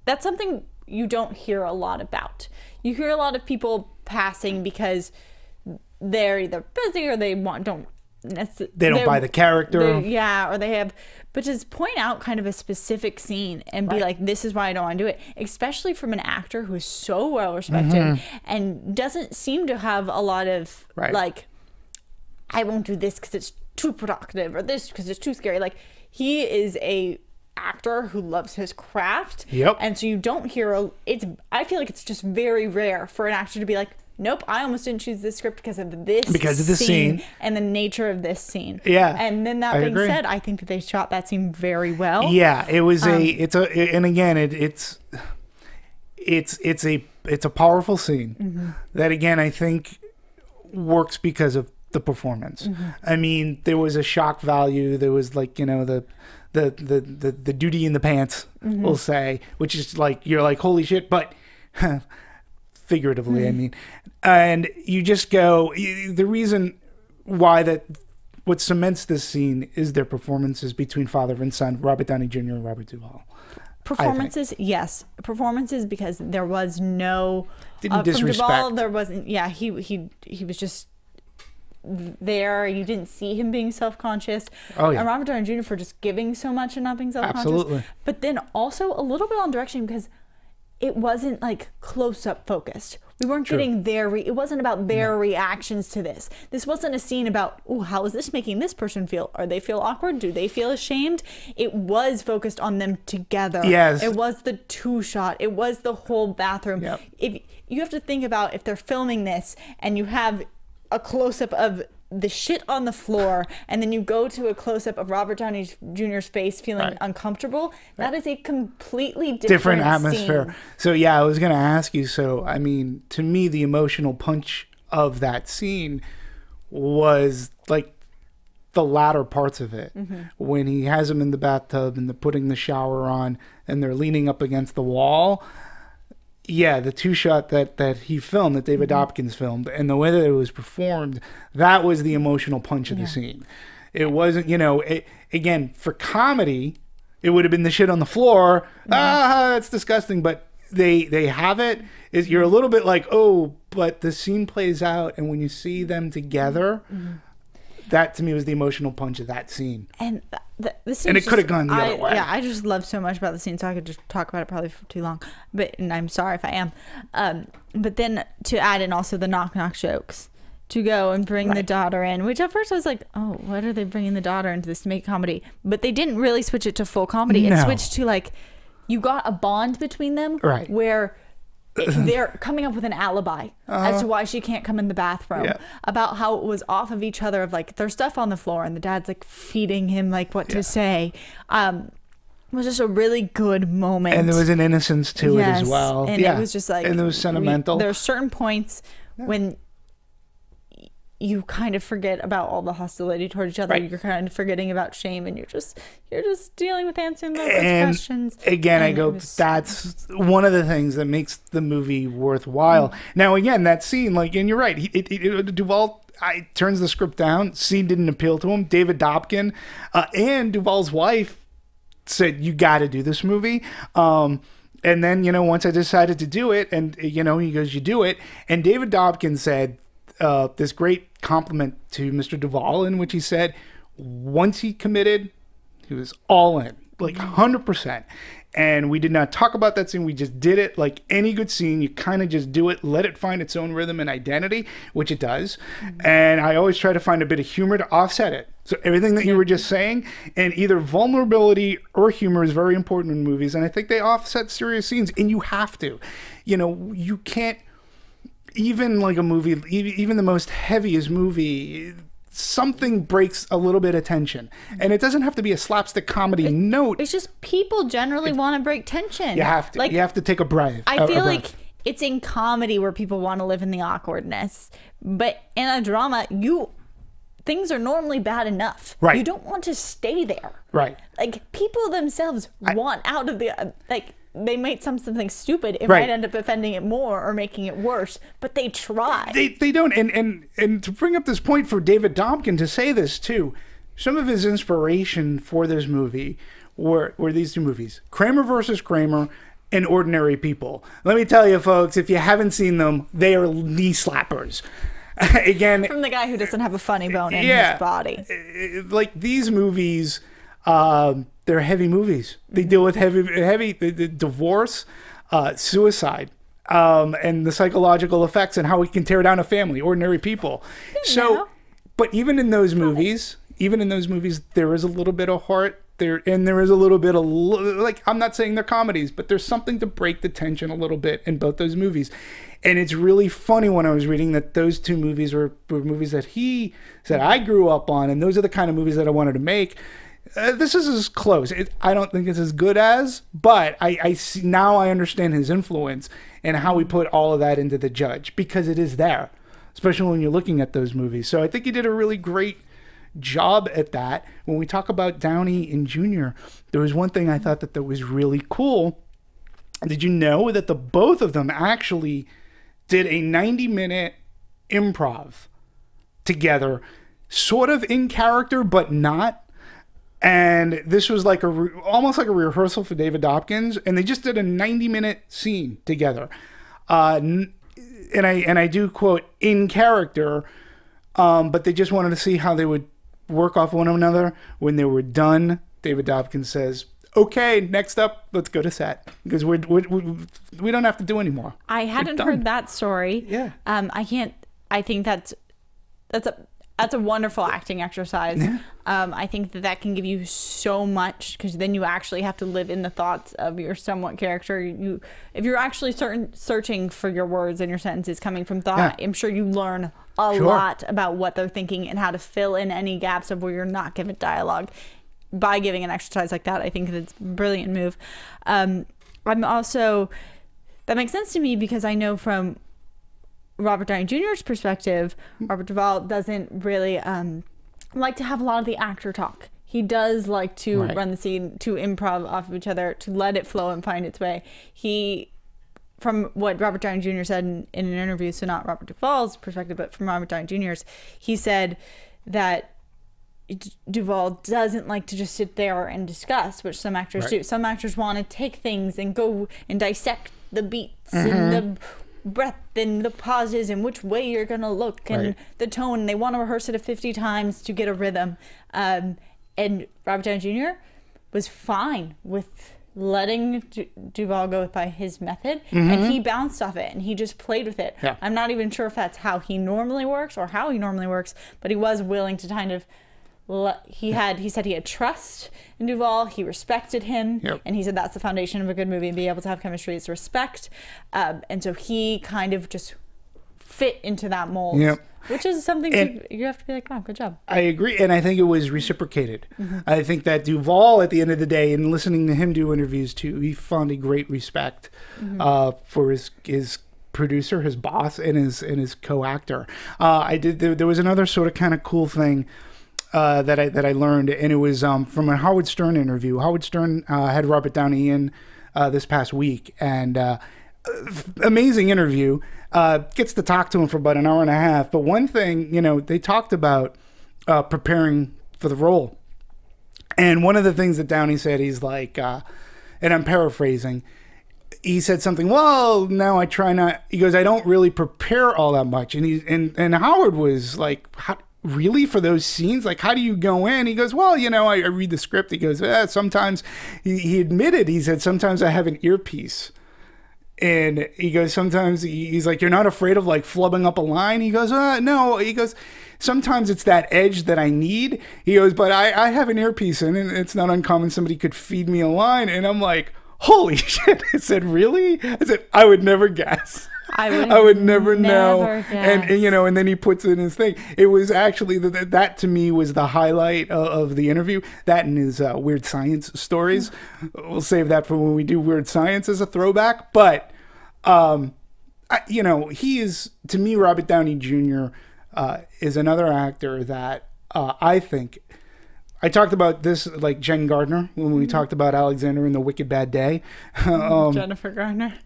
that's something you don't hear a lot about. You hear a lot of people passing because they're either busy or they don't buy the character. Or they have, but just point out kind of a specific scene and be like, this is why I don't want to do it, especially from an actor who is so well respected and doesn't seem to have a lot of like, I won't do this because it's too productive, or this because it's too scary. Like, he is a actor who loves his craft. Yep. And so you don't hear I feel like it's just very rare for an actor to be like, nope, I almost didn't choose this script because of this scene and the nature of this scene. Yeah. And then that being said, I think that they shot that scene very well. Yeah, it was it's a powerful scene that, again, I think works because of the performance. I mean, there was a shock value. There was like, the duty in the pants, we'll say, which is like, you're like, holy shit, but figuratively, I mean, and you just go, the reason why what cements this scene is their performances between father and son, Robert Downey Jr. and Robert Duvall. Performances, yes. Performances, because there was no... Didn't disrespect. From Duvall, there wasn't... Yeah, he was just there. You didn't see him being self-conscious. Oh, yeah. And Robert Downey Jr. for just giving so much and not being self-conscious. Absolutely. But then also a little bit on direction, because it wasn't like close-up focused. We weren't getting it wasn't about their reactions to this. This wasn't a scene about, oh, how is this making this person feel? Are they feel awkward? Do they feel ashamed? It was focused on them together. Yes. It was the two-shot. It was the whole bathroom. Yep. If you have to think about, if they're filming this and you have a close-up of the shit on the floor, and then you go to a close-up of Robert Downey Jr.'s face feeling uncomfortable, that is a completely different atmosphere scene. So yeah, I was gonna ask you, so I mean, to me, the emotional punch of that scene was like the latter parts of it, when he has him in the bathtub and they're putting the shower on and they're leaning up against the wall. Yeah, the two-shot that he filmed, that David Dobkins filmed, and the way that it was performed, that was the emotional punch of the scene. It wasn't, again, for comedy, it would have been the shit on the floor. That's disgusting. But they have it. You're a little bit like, oh, but the scene plays out, and when you see them together, that to me was the emotional punch of that scene. And the scene, and it could have gone the other way. Yeah, I just love so much about the scene, so I could just talk about it probably for too long. And I'm sorry if I am. But then to add in also the knock-knock jokes, to go and bring the daughter in, which at first I was like, oh, what are they bringing the daughter into this to make comedy? But they didn't really switch it to full comedy. It switched to like, you got a bond between them where they're coming up with an alibi as to why she can't come in the bathroom, about how it was off of each other, of like there's stuff on the floor and the dad's like feeding him like what to say. It was just a really good moment, and there was an innocence to it as well, and it was just like, and it was sentimental. There are certain points when you kind of forget about all the hostility toward each other. You're kind of forgetting about shame, and you're just dealing with answering those questions. Again, I go, that's one of the things that makes the movie worthwhile. Now, again, that scene, like, and you're right, Duvall turns the script down. Scene didn't appeal to him. David Dobkin and Duvall's wife said, you got to do this movie. And then, once I decided to do it, and, he goes, you do it. And David Dobkin said this great compliment to Mr. Duvall, in which he said, once he committed, he was all in, like 100%. And we did not talk about that scene. We just did it like any good scene. You kind of just do it, let it find its own rhythm and identity, which it does. And I always try to find a bit of humor to offset it. So everything that you were just saying, and either vulnerability or humor is very important in movies. And I think they offset serious scenes, and you have to. You can't, even like a movie, even the most heaviest movie, something breaks a little bit of tension. And it doesn't have to be a slapstick comedy note. It's just people generally want to break tension. You have to. You have to take a breath. I feel like it's in comedy where people want to live in the awkwardness. But in a drama, things are normally bad enough. Right. You don't want to stay there. Right. Like, people themselves want out of the... they might something stupid. It might end up offending it more or making it worse, but they try. They don't. And to bring up this point for David Dobkin to say this too, some of his inspiration for this movie were these two movies, Kramer versus Kramer and Ordinary People. Let me tell you, folks, if you haven't seen them, they are knee slappers. Again, from the guy who doesn't have a funny bone in his body. Like, these movies, they're heavy movies. They deal with heavy divorce, suicide, and the psychological effects and how it can tear down a family, Ordinary People. So, but even in those movies, there is a little bit of heart there, and there is a little bit of, like, I'm not saying they're comedies, but there's something to break the tension a little bit in both those movies. And it's really funny when I was reading that those two movies were movies that he said I grew up on, and those are the kind of movies that I wanted to make. This is as close. I don't think it's as good as, but I see, now I understand his influence and how he put all of that into The Judge, because it is there, especially when you're looking at those movies. So I think he did a really great job at that. When we talk about Downey and Jr., there was one thing I thought that was really cool. Did you know that the both of them actually did a 90-minute improv together, sort of in character, but not? And this was like almost like a rehearsal for David Dobkin, and they just did a 90-minute scene together. And I do quote, in character, but they just wanted to see how they would work off one another. When they were done, David Dobkin says, okay, next up, let's go to set, because we don't have to do anymore. I hadn't heard that story. Yeah. I think that's a wonderful acting exercise. Yeah. I think that can give you so much, because then you actually have to live in the thoughts of your somewhat character. If you're actually searching for your words and your sentences coming from thought, I'm sure you learn a lot about what they're thinking and how to fill in any gaps of where you're not given dialogue by giving an exercise like that. I think that's a brilliant move. I'm also, that makes sense to me, because I know from Robert Downey Jr.'s perspective, Robert Duvall doesn't really like to have a lot of the actor talk. He does like to run the scene, to improv off of each other, to let it flow and find its way. From what Robert Downey Jr. said in an interview, so not Robert Duvall's perspective, but from Robert Downey Jr.'s, he said that Duvall doesn't like to just sit there and discuss, which some actors do. Some actors want to take things and go and dissect the beats and the breath and the pauses and which way you're gonna look and the tone. They want to rehearse it 50 times to get a rhythm. And Robert Downey Jr. was fine with letting Duvall go by his method, and he bounced off it and he just played with it. I'm not even sure if that's how he normally works or how he normally works, but he was willing to kind of he said he had trust in Duvall. He respected him, and he said that's the foundation of a good movie, and be able to have chemistry is respect. And so he kind of just fit into that mold, which is something you have to be like, wow, good job. I agree, and I think it was reciprocated. I think that Duvall, at the end of the day, and listening to him do interviews too, he found a great respect for his producer, his boss, and his co-actor. There was another sort of kind of cool thing that I learned, and it was from a Howard Stern interview. Howard Stern had Robert Downey in this past week, and amazing interview. Gets to talk to him for about an hour and a half. But one thing, they talked about preparing for the role, and one of the things that Downey said, he's like, and I'm paraphrasing, he said something, well, now I try not, he goes, I don't really prepare all that much. And Howard was like, really, for those scenes? Like, how do you go in? He goes, well, I read the script. He goes, sometimes, he admitted, he said, sometimes I have an earpiece. And he goes, sometimes he's like, you're not afraid of like flubbing up a line? He goes, no. He goes, sometimes it's that edge that I need. He goes, but I have an earpiece in, and it's not uncommon somebody could feed me a line. And I'm like, holy shit. I said, really? I said, I would never guess. I would never know. And and then he puts in his thing. It was actually that to me was the highlight of the interview. That and his weird science stories. We'll save that for when we do weird science as a throwback. But he is, to me, Robert Downey Jr. Is another actor that I think. I talked about this like Jen Gardner when we talked about Alexander in The Wicked Bad Day. Jennifer Gardner,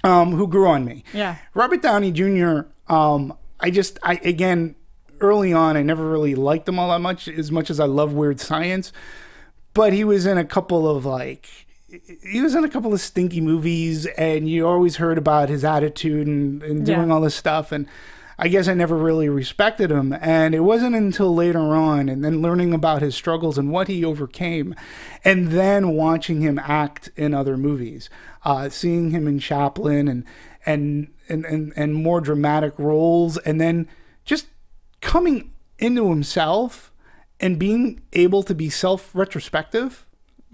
who grew on me. Yeah. Robert Downey Jr. Again, early on, I never really liked him all that much as I love Weird Science. But he was in a couple of stinky movies, and you always heard about his attitude and doing all this stuff. And I guess I never really respected him. And it wasn't until later on, and then learning about his struggles and what he overcame, and then watching him act in other movies, seeing him in Chaplin and more dramatic roles, and then just coming into himself and being able to be self-retrospective.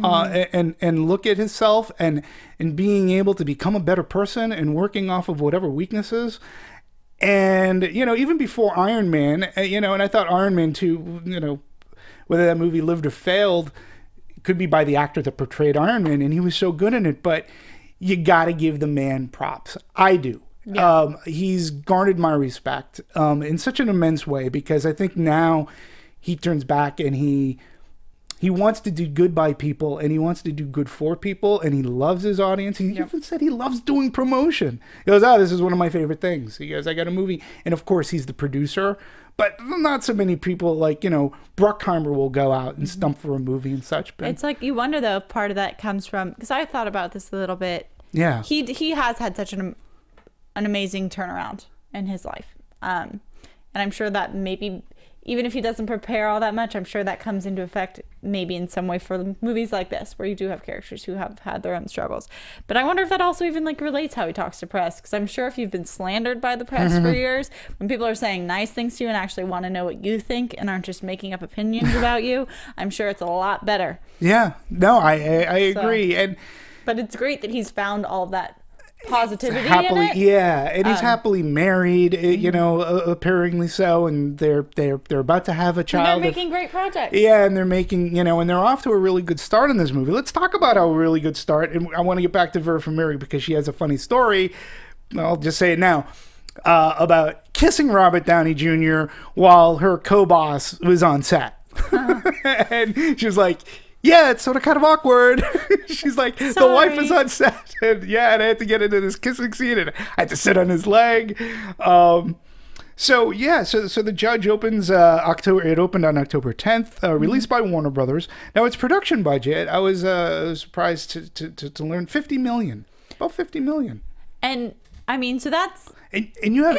And look at himself and being able to become a better person and working off of whatever weaknesses. And, even before Iron Man, and I thought Iron Man 2, whether that movie lived or failed, could be by the actor that portrayed Iron Man, and he was so good in it. But you got to give the man props. I do. Yeah. He's garnered my respect in such an immense way, because I think now he turns back and he wants to do good by people, and he wants to do good for people, and he loves his audience. He even said he loves doing promotion. He goes, this is one of my favorite things. He goes, I got a movie. And of course, he's the producer, but not so many people like, Bruckheimer will go out and stump for a movie and such. But it's like, you wonder though, if part of that comes from, because I thought about this a little bit. Yeah. He has had such an amazing turnaround in his life. And I'm sure that maybe, even if he doesn't prepare all that much, I'm sure that comes into effect maybe in some way for movies like this, where you do have characters who have had their own struggles. But I wonder if that also even like relates how he talks to press, because I'm sure if you've been slandered by the press for years, when people are saying nice things to you and actually want to know what you think and aren't just making up opinions about you, I'm sure it's a lot better. Yeah, no, I agree. But it's great that he's found all that positivity happily in it. And he's happily married, apparently so, and they're about to have a child. And they're making great projects. And they're making, and they're off to a really good start in this movie. Let's talk about a really good start, and I want to get back to Vera Farmiga because she has a funny story. I'll just say it now, about kissing Robert Downey Jr. while her co-boss was on set. And she was like, yeah, it's sort of kind of awkward. She's like, Sorry. The wife is on set. And I had to get into this kissing scene, and I had to sit on his leg. So the Judge opens October. It opened on October 10th, released by Warner Brothers. Now its production budget, I was surprised to learn $50 million, about $50 million. And I mean, so that's and you have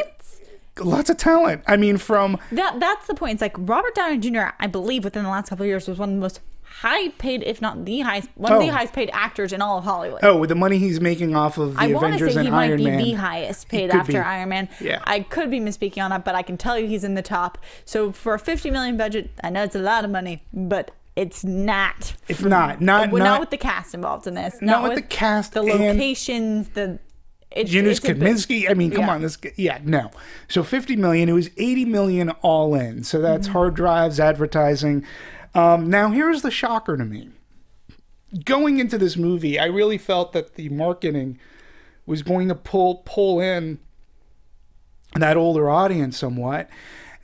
lots of talent. I mean, from that's the point. It's like Robert Downey Jr., I believe, within the last couple of years was one of the most high-paid, if not the highest, one of the highest-paid actors in all of Hollywood. Oh, with the money he's making off of the Avengers and Iron Man. I want to say he might be the highest-paid after Iron Man. Yeah. I could be misspeaking on that, but I can tell you he's in the top. So for a $50 million budget, I know it's a lot of money, but it's not. It's not with the cast involved in this. Not with the cast, the locations, Janusz Kaminski. I mean, come on, no. So $50 million. It was $80 million all in. So that's hard drives, advertising. Now, here's the shocker to me. Going into this movie, I really felt that the marketing was going to pull in that older audience somewhat,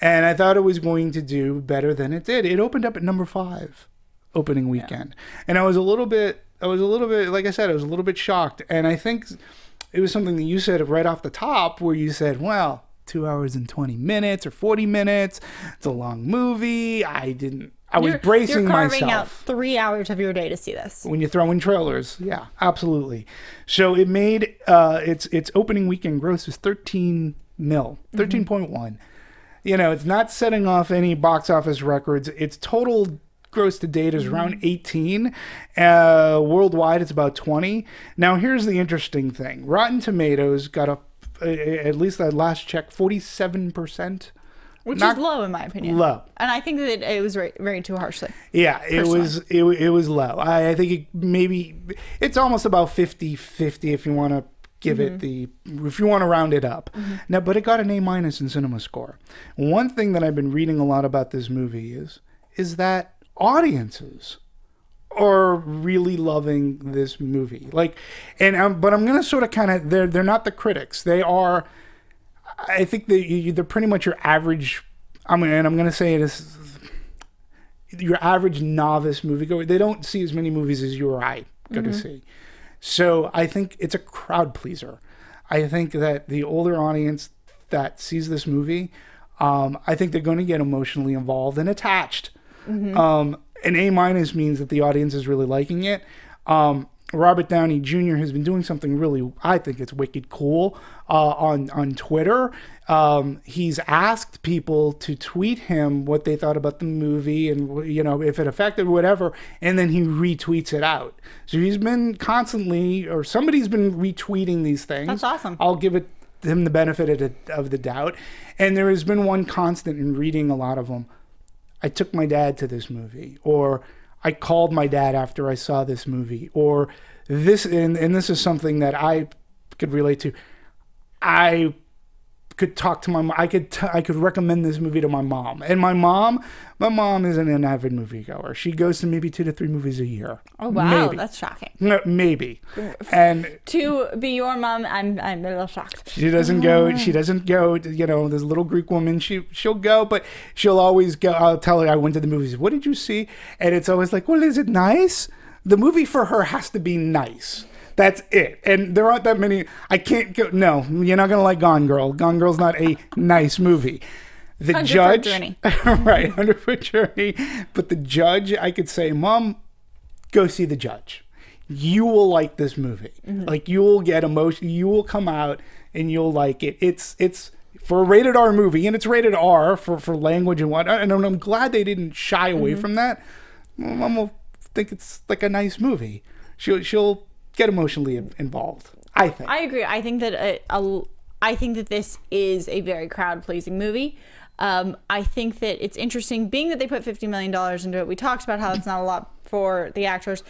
and I thought it was going to do better than it did. It opened up at number 5 opening weekend, and I was a little bit, like I said, I was a little bit shocked, and I think it was something that you said right off the top, where you said, well, 2 hours and 20 minutes or 40 minutes, it's a long movie. I I was bracing You're carving myself. out 3 hours of your day to see this. When you throw in trailers, yeah, absolutely. So it made its opening weekend gross was 13 mil, 13.1. You know, it's not setting off any box office records. Its total gross to date is around 18. Worldwide, it's about 20. Now, here's the interesting thing. Rotten Tomatoes got at least that last check, 47%. Which is low, in my opinion. Low. And I think that it was rated too harshly. Yeah, it was low. I think it's almost about 50-50 if you want to give it if you want to round it up. Now, but it got an A- in Cinema Score. One thing that I've been reading a lot about this movie is that audiences are really loving this movie. Like, but I'm gonna sort of kind of they're not the critics. They are. I think they're pretty much your average. I'm gonna say it is your average novice moviegoer. They don't see as many movies as you or I go to see. So I think it's a crowd pleaser. I think that the older audience that sees this movie, I think they're going to get emotionally involved and attached. An A- means that the audience is really liking it. Robert Downey Jr. has been doing something really, I think it's wicked cool, on Twitter. He's asked people to tweet him what they thought about the movie and, you know, if it affected whatever, and then he retweets it out. So he's been constantly, or somebody's been retweeting these things. That's awesome. I'll give him the benefit of the doubt. And there has been one constant in reading a lot of them. I took my dad to this movie, or I called my dad after I saw this movie, or this, and this is something that I could relate to. I could talk to my mom. I could recommend this movie to my mom. And my mom isn't an avid moviegoer. She goes to maybe 2 to 3 movies a year. Oh wow, maybe. that's shocking. No, maybe. And to be your mom, I'm a little shocked. She doesn't go. She doesn't go. You know, this little Greek woman. She'll go, but she'll always go. I'll tell her I went to the movies. What did you see? And it's always like, well, is it nice? The movie for her has to be nice. That's it. And there aren't that many. I can't go. No, you're not gonna like Gone Girl. Gone Girl's not a nice movie. The 100-foot Judge, journey. right? 100-foot journey. But The Judge, I could say, Mom, go see The Judge. You will like this movie. Like, you will get emotion. You will come out and you'll like it. It's for a rated R movie, and it's rated R for language and whatnot. And I'm glad they didn't shy away from that. Mom will think it's like a nice movie. She'll get emotionally involved, I think. I agree. I think that this is a very crowd-pleasing movie. I think that it's interesting, being that they put $50 million into it. We talked about how it's not a lot for the actors.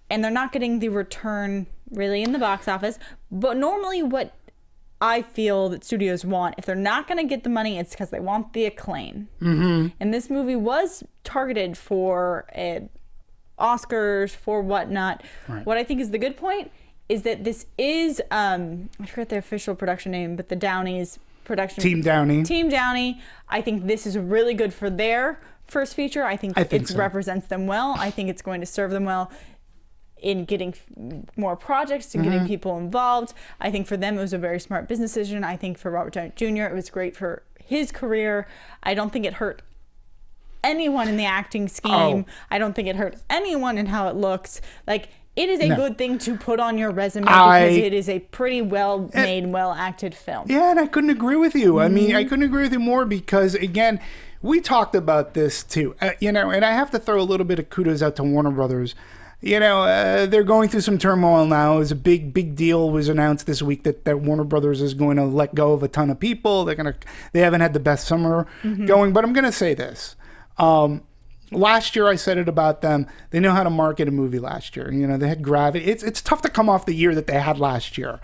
And they're not getting the return really in the box office. But normally what I feel that studios want, if they're not going to get the money, it's because they want the acclaim. And this movie was targeted for Oscars, for whatnot. Right. What I think is the good point is that this is, I forget the official production name, but the Downey's production. Team Downey. Team Downey. I think this is really good for their first feature. I think it represents them well. I think it's going to serve them well in getting more projects and getting people involved. I think for them it was a very smart business decision. I think for Robert Downey Jr. it was great for his career. I don't think it hurt anyone in the acting scheme. I don't think it hurt anyone in how it looks. Like, it is a good thing to put on your resume because it is a pretty well made, well acted film. Yeah, and I couldn't agree with you. I mean, I couldn't agree with you more because, again, we talked about this too. You know, and I have to throw a little bit of kudos out to Warner Brothers. You know, they're going through some turmoil now. It's a big deal was announced this week that Warner Brothers is going to let go of a ton of people. They haven't had the best summer going. But I'm going to say this. Last year I said it about them. They know how to market a movie last year. You know, they had Gravity. It's tough to come off the year that they had last year.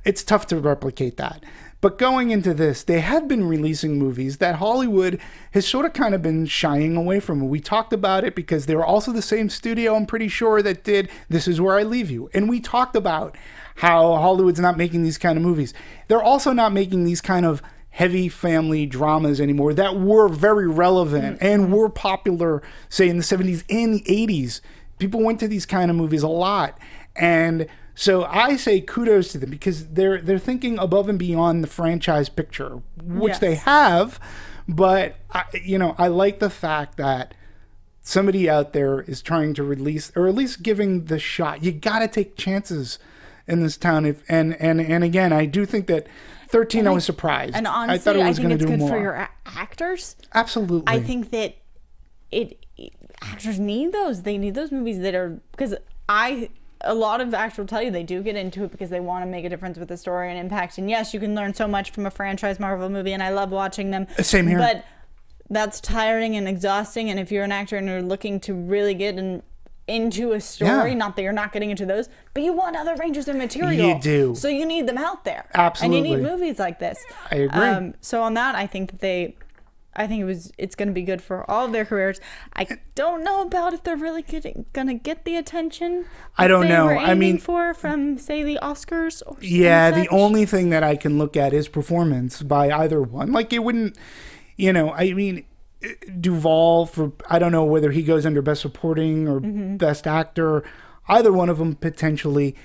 It's tough to replicate that. But going into this, they have been releasing movies that Hollywood has sort of kind of been shying away from. We talked about it because they were also the same studio, I'm pretty sure, that did This Is Where I Leave You. And we talked about how Hollywood's not making these kind of movies. They're also not making these kind of heavy family dramas anymore that were very relevant and were popular, say, in the 70s and the 80s. People went to these kind of movies a lot. And so I say kudos to them because they're thinking above and beyond the franchise picture, which they have. But, I like the fact that somebody out there is trying to release, or at least giving the shot. You got to take chances in this town. And again, I do think that 13, I was surprised. And honestly, I thought it was think it's do good more. for your actors. Absolutely. I think that actors need those. They need those movies that are, because a lot of actors will tell you they do get into it because they want to make a difference with the story and impact. And yes, you can learn so much from a franchise Marvel movie, and I love watching them. Same here. But that's tiring and exhausting. And if you're an actor and you're looking to really get into a story, not that you're not getting into those, but you want other ranges of material. You do. So you need them out there. Absolutely. And you need movies like this. I agree. So on that, I think that it's going to be good for all of their careers. I don't know about if they're really going to get the attention I don't know. I mean, from say the Oscars. Or the only thing that I can look at is performance by either one. Like it wouldn't, I mean, Duvall, for I don't know whether he goes under Best Supporting or Best Actor, either one of them potentially.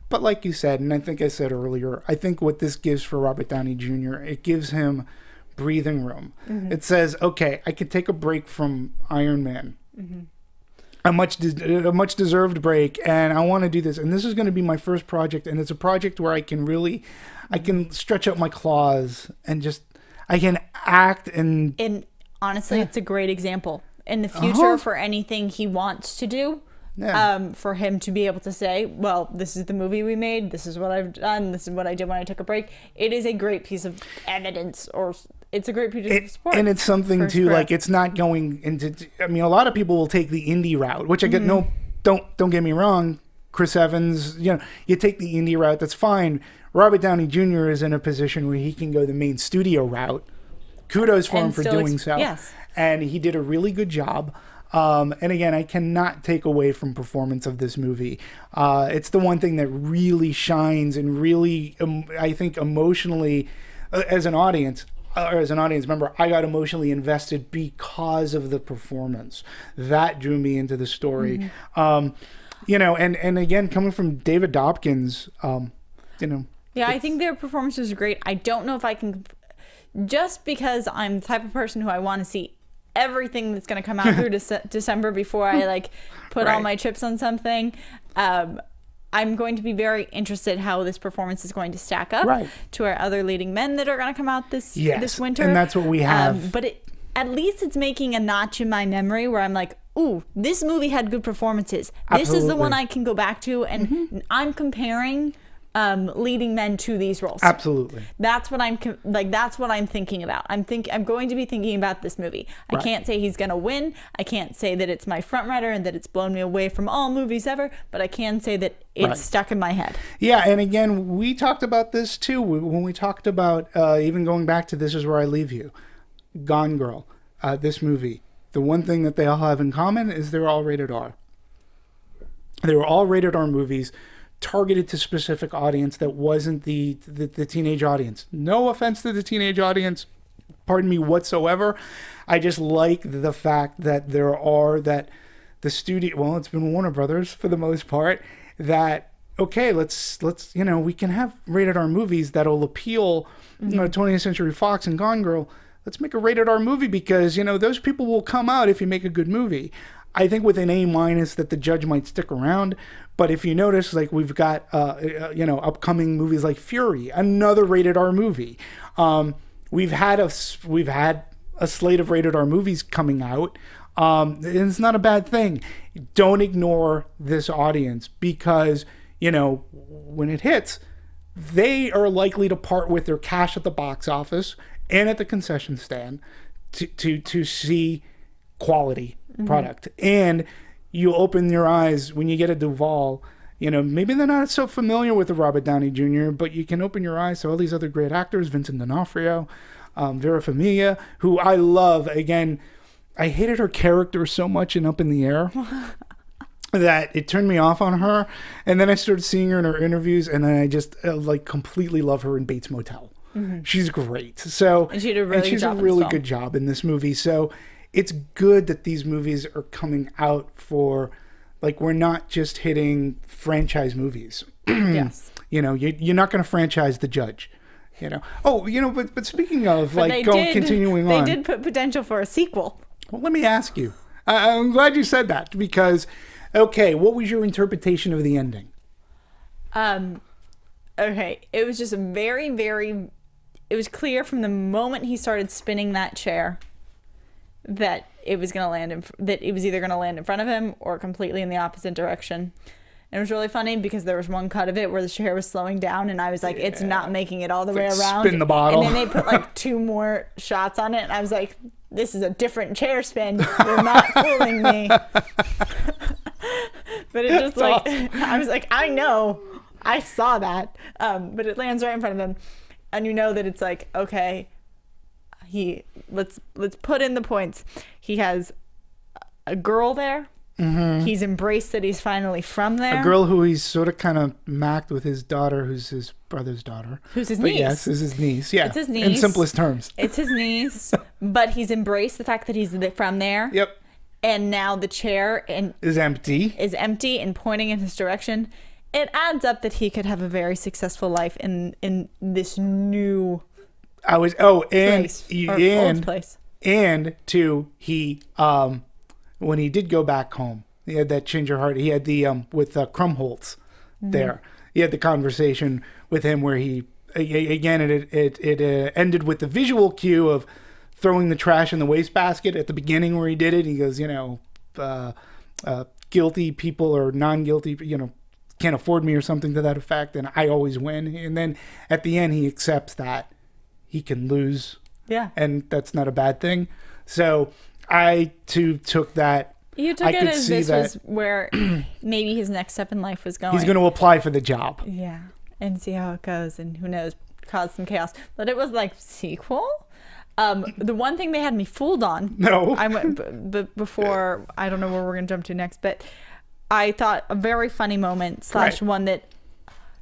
But like you said, and I think I said earlier, I think what this gives for Robert Downey Jr., it gives him breathing room. It says, okay, I could take a break from Iron Man, a much deserved break, and I want to do this. And this is going to be my first project, and it's a project where I can stretch out my claws and just I can act and honestly, it's a great example in the future for anything he wants to do. For him to be able to say, well, this is the movie we made, this is what I've done, this is what I did when I took a break. It is a great piece of evidence, or it's a great piece of support. And it's something too, like it's not going into, I mean, a lot of people will take the indie route, which I get don't get me wrong, Chris Evans, you take the indie route, that's fine. Robert Downey Jr. is in a position where he can go the main studio route. Kudos for him for doing so. Yes. And he did a really good job. And again, I cannot take away from performance of this movie. It's the one thing that really shines and really, I think, emotionally, as an audience member, I got emotionally invested because of the performance. That drew me into the story. And again, coming from David Dobkins, Yeah, I think their performance was great. I don't know if I can, just because I'm the type of person who I want to see everything that's going to come out through December before I put all my chips on something. I'm going to be very interested how this performance is going to stack up to our other leading men that are going to come out this winter. And that's what we have. But at least it's making a notch in my memory where I'm like, ooh, this movie had good performances. Absolutely. This is the one I can go back to, and I'm comparing leading men to these roles. Absolutely. That's what I'm that's what I'm thinking about. I'm going to be thinking about this movie. I can't say he's going to win. I can't say that it's my front runner and that it's blown me away from all movies ever, but I can say that it's stuck in my head. Yeah, and again, we talked about this too when we talked about even going back to This Is Where I Leave You, Gone Girl, this movie. The one thing that they all have in common is they're all rated R. They were all rated R movies, targeted to specific audience that wasn't the teenage audience. No offense to the teenage audience, pardon me whatsoever. I just like the fact that the studio, well, it's been Warner Brothers for the most part, that okay, let's we can have rated R movies that'll appeal, 20th Century Fox and Gone Girl. Let's make a rated R movie because those people will come out if you make a good movie. I think with an A- that the judge might stick around. But if you notice, we've got, upcoming movies like Fury, another rated R movie. We've had a slate of rated R movies coming out. And it's not a bad thing. Don't ignore this audience because, when it hits, they are likely to part with their cash at the box office and at the concession stand to see quality product. And you open your eyes when you get a Duvall, maybe they're not so familiar with the Robert Downey Jr., but you can open your eyes to all these other great actors, Vincent D'Onofrio, Vera Farmiga, who I love. Again, I hated her character so much in Up in the Air that it turned me off on her. And then I started seeing her in her interviews, and then I just completely love her in Bates Motel. She's great. So, and she did a really good job in this movie. So it's good that these movies are coming out for, we're not just hitting franchise movies. Yes. You're not going to franchise The Judge. But speaking of, continuing on. They did put potential for a sequel. Well, let me ask you, I'm glad you said that because, okay, what was your interpretation of the ending? Okay, it was just very, very. It was clear from the moment he started spinning that chair that it was gonna land that it was either gonna land in front of him or completely in the opposite direction. And it was really funny because there was one cut of it where the chair was slowing down, and I was like, "It's not making it all the way around." Spin the bottle. And then they put like 2 more shots on it, and I was like, "This is a different chair spin. You're not fooling me." But it just like awesome. I was like, "I know, I saw that," but it lands right in front of him, and you know that it's like, okay. Let's put in the points. He has a girl there. Mm-hmm. He's embraced that he's finally from there. A girl who he's sort of kind of macked with his daughter, who's his brother's daughter. Who's his niece. Yes, is his niece. Yeah, it's his niece. In simplest terms. It's his niece, but he's embraced the fact that he's from there. Yep. And now the chair is empty. Is empty and pointing in his direction. It adds up that he could have a very successful life in this new... old place. And too, he when he did go back home, he had that change of heart. He had the with Krumholtz there. He had the conversation with him where he again it ended with the visual cue of throwing the trash in the wastebasket at the beginning where he did it. He goes, guilty people or non-guilty, can't afford me or something to that effect, and I always win. And then at the end, he accepts that he can lose. Yeah. And that's not a bad thing. So I, too, took that. You took it as this was where maybe his next step in life was going. He's going to apply for the job. Yeah. And see how it goes. And who knows, cause some chaos. But it was like, sequel? The one thing they had me fooled on. No. I went before, I don't know where we're going to jump to next, but I thought a very funny moment / one that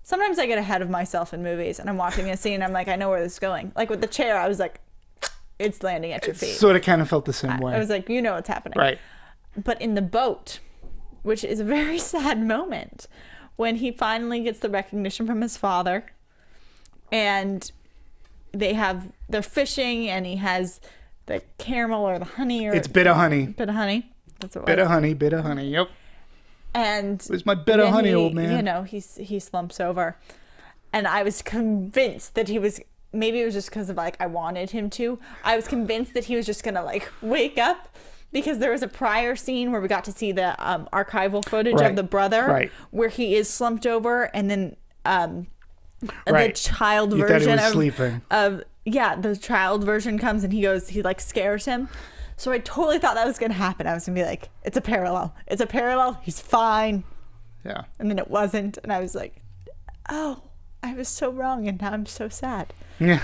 sometimes I get ahead of myself in movies and I'm watching a scene and I'm like, I know where this is going. Like with the chair, I was like, it's landing at your feet. Sort of kind of felt the same way. I was like, you know what's happening. Right. But in the boat, which is a very sad moment, when he finally gets the recognition from his father and they're fishing and he has the caramel or the honey or... It's bit of honey. Bit of honey. That's what it was. Bit of honey, yep. And it was my bit of honey, old man. He slumps over. And I was convinced that he was... Maybe it was just because of, like, I wanted him to. I was convinced that he was just going to, like, wake up. Because there was a prior scene where we got to see the archival footage of the brother. Where he is slumped over. And then the child version the child version comes and he, like, scares him. So I totally thought that was going to happen. I was going to be like, it's a parallel. It's a parallel. He's fine. Yeah. And then it wasn't. And I was like, oh, I was so wrong. And now I'm so sad. Yeah.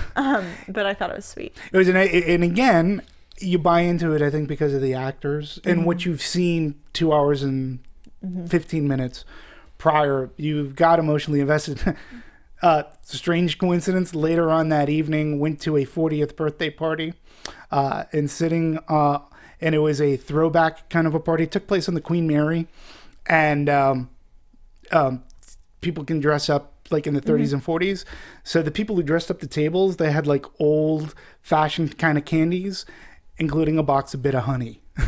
But I thought it was sweet. It was, and again, you buy into it, I think, because of the actors and what you've seen 2 hours and 15 minutes prior. You've got emotionally invested. Strange coincidence. Later on that evening, went to a 40th birthday party. And sitting, and it was a throwback kind of a party. It took place on the Queen Mary, and people can dress up like in the 30s and 40s. So the people who dressed up the tables, they had like old-fashioned kind of candies, including a box of bit of honey. I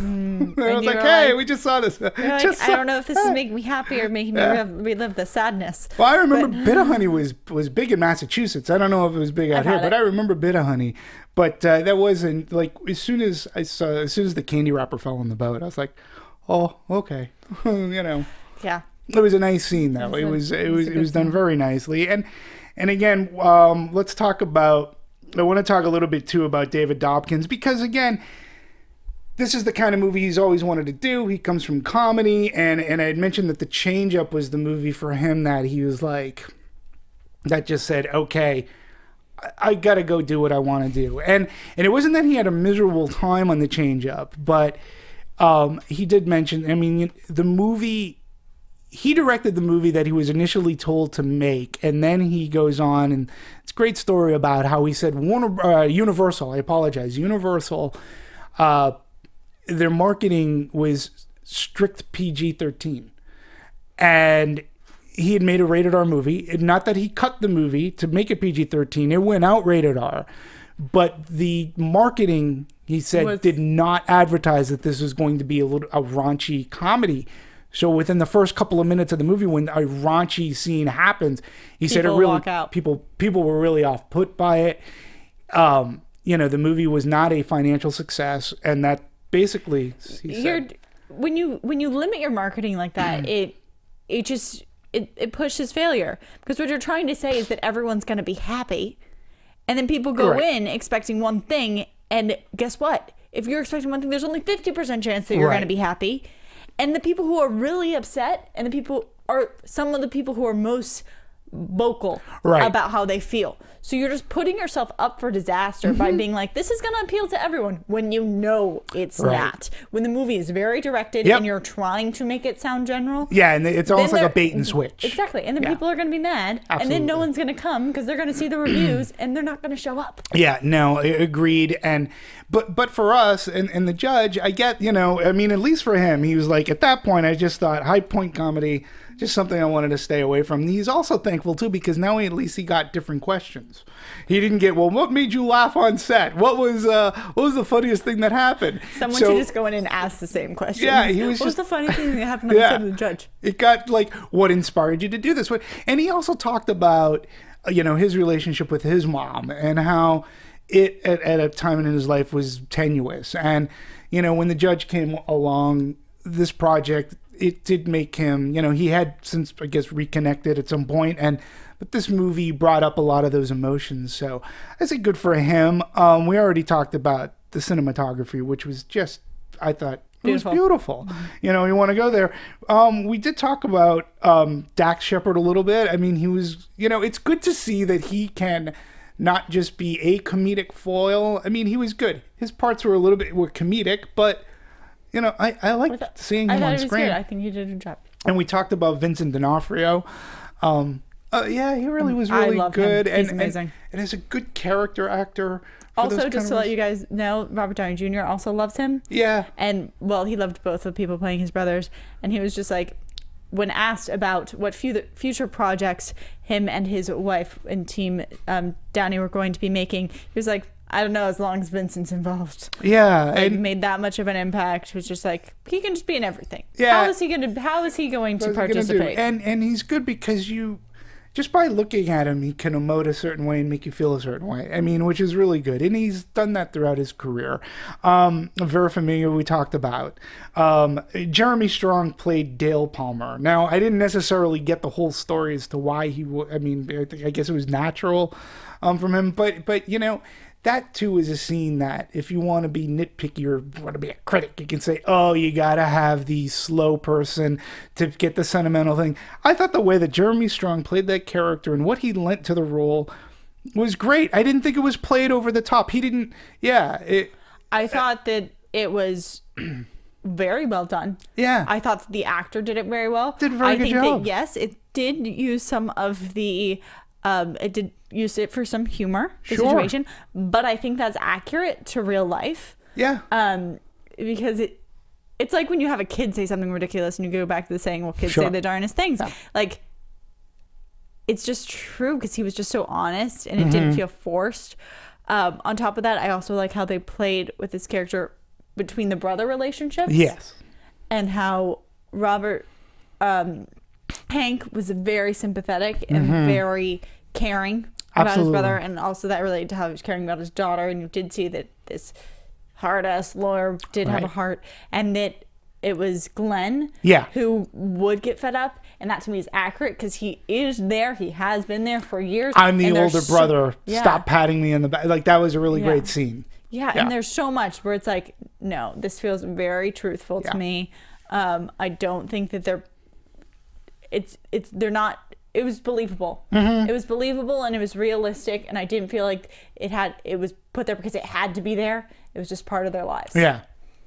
was like, hey, we just saw this. I don't know if this is making me happy or making me relive the sadness. Well, I remember bit of honey was big in Massachusetts. I don't know if it was big out here, but I remember bit of honey. But that wasn't like as soon as the candy wrapper fell on the boat, I was like, oh, okay, Yeah. It was a nice scene though. It was done very nicely. And again, let's talk about. I want to talk a little bit too about David Dobkin because again, this is the kind of movie he's always wanted to do. He comes from comedy, and I had mentioned that The Change Up was the movie for him that he was like, that just said, okay, I got to go do what I want to do. And it wasn't that he had a miserable time on The Change Up, but he did mention, I mean, the movie, he directed the movie that he was initially told to make, and then he goes on, and it's a great story about how he said, Universal, their marketing was strict PG-13. And he had made a rated R movie. Not that he cut the movie to make it PG-13. It went out rated R. But the marketing, he said, did not advertise that this was going to be a raunchy comedy. So within the first couple of minutes of the movie, when a raunchy scene happens, he said it really walk out. People were really off put by it. You know, the movie was not a financial success, and that basically he said, when you limit your marketing like that, it pushes failure, because what you're trying to say is that everyone's going to be happy, and then people go in expecting one thing, and guess what? If you're expecting one thing, there's only 50% chance that you're going to be happy. And the people who are really upset, and the people are some of the people who are most vocal about how they feel. So you're just putting yourself up for disaster by being like, this is going to appeal to everyone, when you know it's not. When the movie is very directed and you're trying to make it sound general. Yeah, and it's almost like a bait and switch. Exactly. And then people are going to be mad. Absolutely. And then no one's going to come because they're going to see the reviews and they're not going to show up. Yeah, no, agreed. And but for us and the judge, I get, you know, I mean, at least for him, he was like, at that point, I just thought high point comedy, just something I wanted to stay away from. And he's also thankful too, because now at least he got different questions. He didn't get, well, what made you laugh on set? What was the funniest thing that happened? Someone should just go in and ask the same question. Yeah, he was what was the funny thing that happened on the set of the judge? It got like, what inspired you to do this? And he also talked about, you know, his relationship with his mom and how it at a time in his life was tenuous. And, you know, when the judge came along, this project, it did make him, you know, he had since, I guess, reconnected at some point, but this movie brought up a lot of those emotions. So I say good for him. We already talked about the cinematography, which was just, I thought, it was beautiful. You know, you want to go there. We did talk about Dax Shepard a little bit. I mean, he was, you know, it's good to see that he can not just be a comedic foil. I mean, he was good. His parts were were comedic, but, you know, I liked seeing him on screen. Good. I think he did a good job. And we talked about Vincent D'Onofrio. Yeah, he really was really good. Him. He's amazing. And is a good character actor. Also, just to let you guys know, Robert Downey Jr. also loves him. Yeah. And, well, he loved both the people playing his brothers. And he was just like, when asked about what future projects him and his wife and team Downey were going to be making, he was like, I don't know, as long as Vincent's involved. Yeah. Like, made that much of an impact. It was just like, he can just be in everything. Yeah. How is he going to participate? And he's good because just by looking at him, he can emote a certain way and make you feel a certain way. I mean, which is really good. And he's done that throughout his career. Vera Farmiga, we talked about. Jeremy Strong played Dale Palmer. Now, I didn't necessarily get the whole story as to why I guess it was natural from him. But you know, that too is a scene that if you want to be nitpicky or want to be a critic, you can say, oh, you got to have the slow person to get the sentimental thing. I thought the way that Jeremy Strong played that character and what he lent to the role was great. I didn't think it was played over the top. He didn't, I thought that it was very well done. Yeah. I thought that the actor did it very well. Did a very good job. That, yes, it did use some of the... it did use it for some humor, the situation, but I think that's accurate to real life. Yeah. Because it's like when you have a kid say something ridiculous and you go back to the saying, well, kids say the darnest things. Yeah. Like, it's just true because he was just so honest and it didn't feel forced. On top of that, I also like how they played with this character between the brother relationships. Yes. And how Robert... Hank was very sympathetic and very caring about his brother, and also that related to how he was caring about his daughter. And you did see that this hard-ass lawyer did have a heart, and that it was Glenn who would get fed up, and that to me is accurate because he is there. He has been there for years. I'm the older brother. Stop patting me in the back. Like, that was a really great scene. Yeah, and there's so much where it's like, no, this feels very truthful to me. I don't think that they're not. It was believable. It was believable and it was realistic, and I didn't feel like it was put there because it had to be there. It was just part of their lives. Yeah.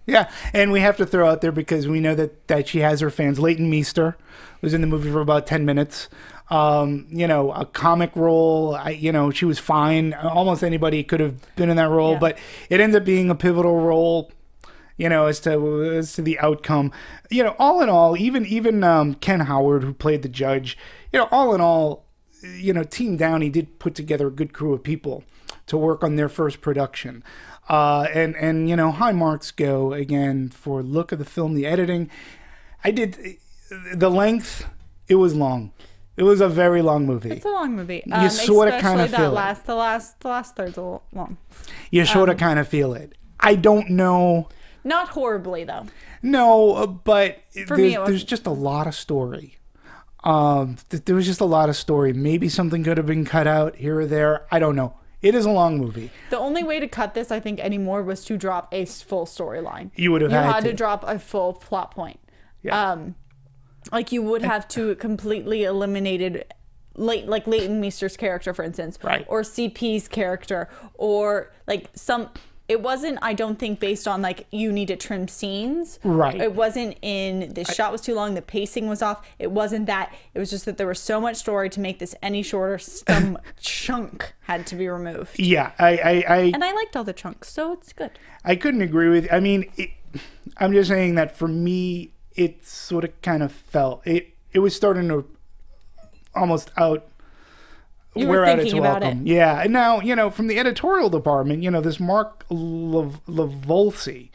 Yeah, and we have to throw out there because we know that she has her fans. Leighton Meester was in the movie for about 10 minutes. You know, a comic role. She was fine. Almost anybody could have been in that role, but it ends up being a pivotal role. You know, as to the outcome. You know, all in all, even Ken Howard, who played the judge. You know, all in all, you know, Team Downey did put together a good crew of people to work on their first production. And you know, high marks go again for look of the film, the editing. The length. It was long. It was a very long movie. It's a long movie. You sort of kind of feel it. The last third's a little long. You sort of kind of feel it. I don't know. Not horribly though. No, but there's just a lot of story. There was just a lot of story. Maybe something could have been cut out here or there. I don't know. It is a long movie. The only way to cut this, I think, anymore was to drop a full storyline. You would have had to drop a full plot point. Yeah. Like you would have to completely eliminated Leighton Meester's character, for instance, right, or CP's character, or like it wasn't, I don't think, based on like you need to trim scenes. Right. It wasn't in the shot was too long, the pacing was off. It wasn't that. It was just that there was so much story to make this any shorter. Some chunk had to be removed. Yeah, and I liked all the chunks, so it's good. I couldn't agree with. I mean, I'm just saying that for me, it sort of kind of felt it was starting to almost wear out its welcome. Yeah. And now, you know, from the editorial department, you know, this Mark Lavolsi,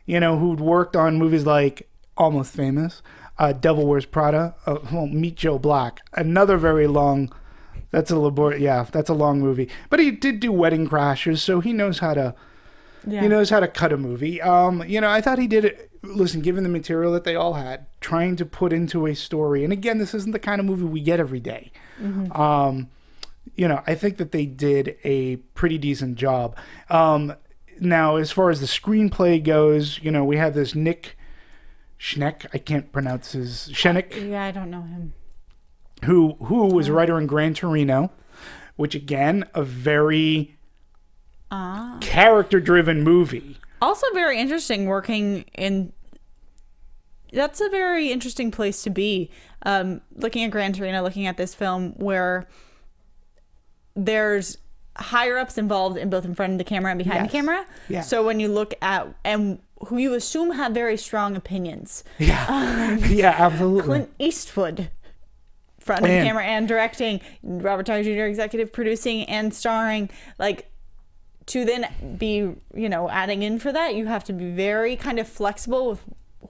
you know, who'd worked on movies like Almost Famous, Devil Wears Prada, Meet Joe Black, another very long, that's a long movie. But he did do Wedding Crashers, so he knows how to he knows how to cut a movie. You know, I thought he did it. Listen, given the material that they all had, trying to put into a story, and again, this isn't the kind of movie we get every day. Mm-hmm. You know, I think that they did a pretty decent job. Now, as far as the screenplay goes, you know, we have this Nick Schneck. I can't pronounce his Schneck. Yeah, I don't know him. Who was a writer in Gran Torino, which again, a very character-driven movie. Also very interesting working in... That's a very interesting place to be. Looking at Gran Torino, looking at this film where there's higher-ups involved in both in front of the camera and behind the camera. Yeah. So when you look at... and who you assume have very strong opinions. Yeah. Yeah, absolutely. Clint Eastwood, front of the camera and directing. Robert Downey Jr. executive producing and starring. Like... To then be, you know, adding in for that, you have to be very kind of flexible with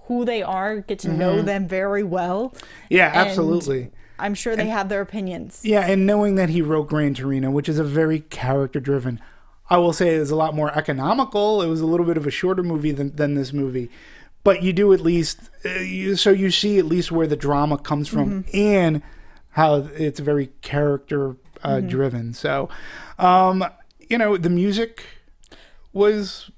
who they are, get to know them very well. Yeah, absolutely. I'm sure they have their opinions. Yeah, and knowing that he wrote Gran Torino, which is a very character-driven, I will say is a lot more economical. It was a little bit of a shorter movie than this movie. But you do at least, so you see at least where the drama comes from and how it's very character-driven. So, you know, the music was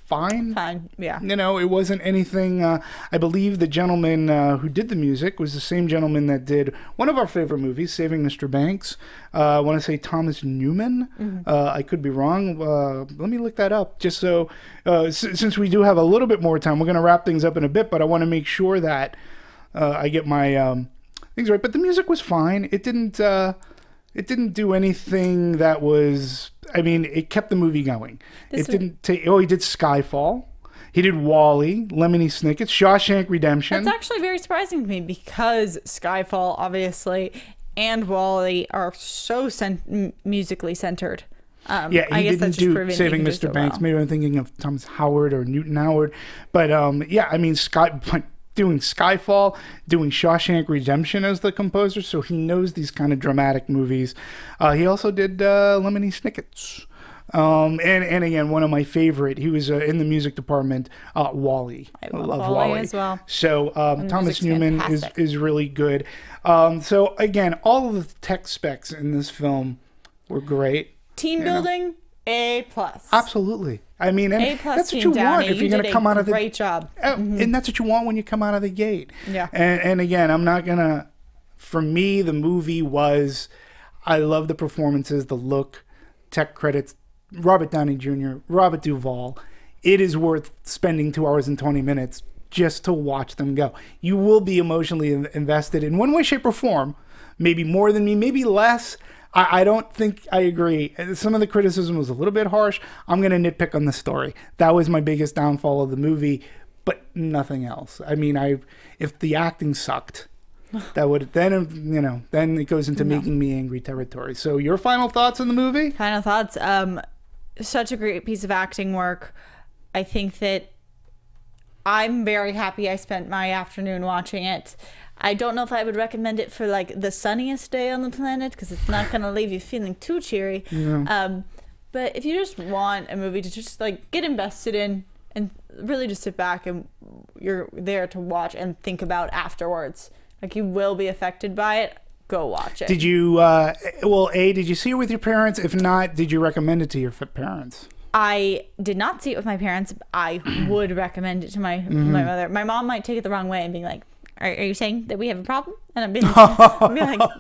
fine. Fine, yeah. You know, it wasn't anything. I believe the gentleman who did the music was the same gentleman that did one of our favorite movies, Saving Mr. Banks. I want to say Thomas Newman. I could be wrong. Let me look that up. Just so, since we do have a little bit more time, we're going to wrap things up in a bit, but I want to make sure that I get my things right. But the music was fine. It didn't do anything that was... I mean, it kept the movie going. He did Skyfall. He did WALL-E, Lemony Snicket, Shawshank Redemption. That's actually very surprising to me because Skyfall, obviously, and WALL-E are so musically centered. I guess didn't do Saving Mr. Banks. Maybe I'm thinking of Thomas Howard or Newton Howard. But, yeah, I mean, doing Skyfall, doing Shawshank Redemption as the composer, so he knows these kind of dramatic movies. He also did Lemony Snicket's. And again, one of my favorite, he was in the music department, WALL-E. I love WALL-E as well. So Thomas Newman is really good. So again, all of the tech specs in this film were great. Team building, A+. Absolutely. I mean, and that's what you want if you're going to come out of the... Great job. And that's what you want when you come out of the gate. Yeah. And again, I'm not going to... For me, the movie was... I love the performances, the look, tech credits, Robert Downey Jr., Robert Duvall. It is worth spending 2 hours and 20 minutes just to watch them go. You will be emotionally invested in one way, shape, or form. Maybe more than me, maybe less. I don't think I agree. Some of the criticism was a little bit harsh. I'm going to nitpick on the story. That was my biggest downfall of the movie, but nothing else. I mean, if the acting sucked, that would then it goes into making me angry territory. So your final thoughts on the movie? Final thoughts. such a great piece of acting work. I think that I'm very happy I spent my afternoon watching it. I don't know if I would recommend it for like the sunniest day on the planet, because it's not going to leave you feeling too cheery. Yeah. But if you just want a movie to just like get invested in and really just sit back and you're there to watch and think about afterwards, like you will be affected by it, go watch it. Did you, did you see it with your parents? If not, did you recommend it to your parents? I did not see it with my parents. I would recommend it to my mother. My mom might take it the wrong way and be like, are you saying that we have a problem? And I'd be like,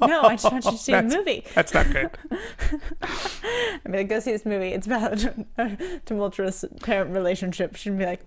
no, I just want you to see a movie. That's not good. I'd be like, go see this movie. It's about a tumultuous parent relationship. She'd be like,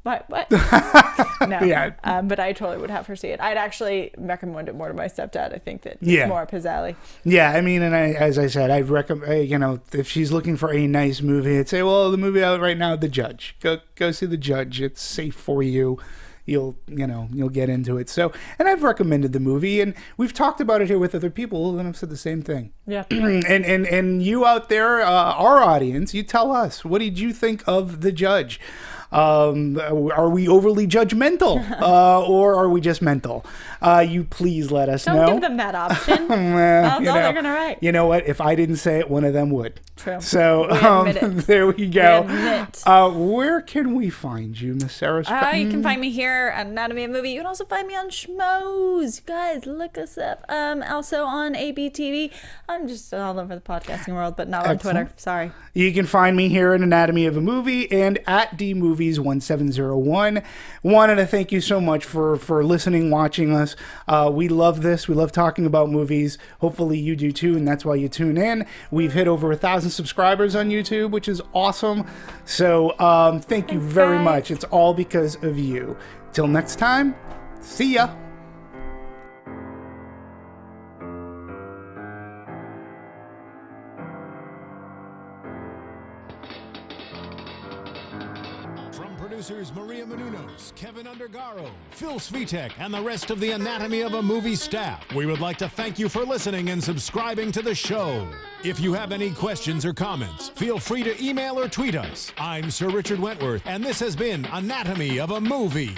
what? No. Yeah. But I totally would have her see it. I'd actually recommend it more to my stepdad. I think that it's more up his alley. Yeah, I mean, and as I said, I'd recommend, if she's looking for a nice movie, I'd say, well, the movie out right now, The Judge. Go see The Judge. It's safe for you. You'll get into it. So, and I've recommended the movie, and we've talked about it here with other people, and I've said the same thing. Yeah. and you out there, our audience, you tell us, what did you think of The Judge? Are we overly judgmental, or are we just mental? You please let us know. Don't give them that option. That's all they're gonna write. You know what? If I didn't say it, one of them would. True. So there we go. Where can we find you, Miss Sarah Stretton? You can find me here at Anatomy of a Movie. You can also find me on Schmoes. Guys, look us up. Also on ABTV. I'm just all over the podcasting world, but not on Twitter. Sorry. You can find me here at Anatomy of a Movie and at DMovies1701. Wanted to thank you so much for listening, watching us. We love this. We love talking about movies. Hopefully you do too, and that's why you tune in. We've hit over 1,000 subscribers on YouTube, which is awesome. So thank you very much. It's all because of you. Till next time, see ya. Producers Maria Menounos, Kevin Undergaro, Phil Svitek, and the rest of the Anatomy of a Movie staff. We would like to thank you for listening and subscribing to the show. If you have any questions or comments, feel free to email or tweet us. I'm Sir Richard Wentworth, and this has been Anatomy of a Movie.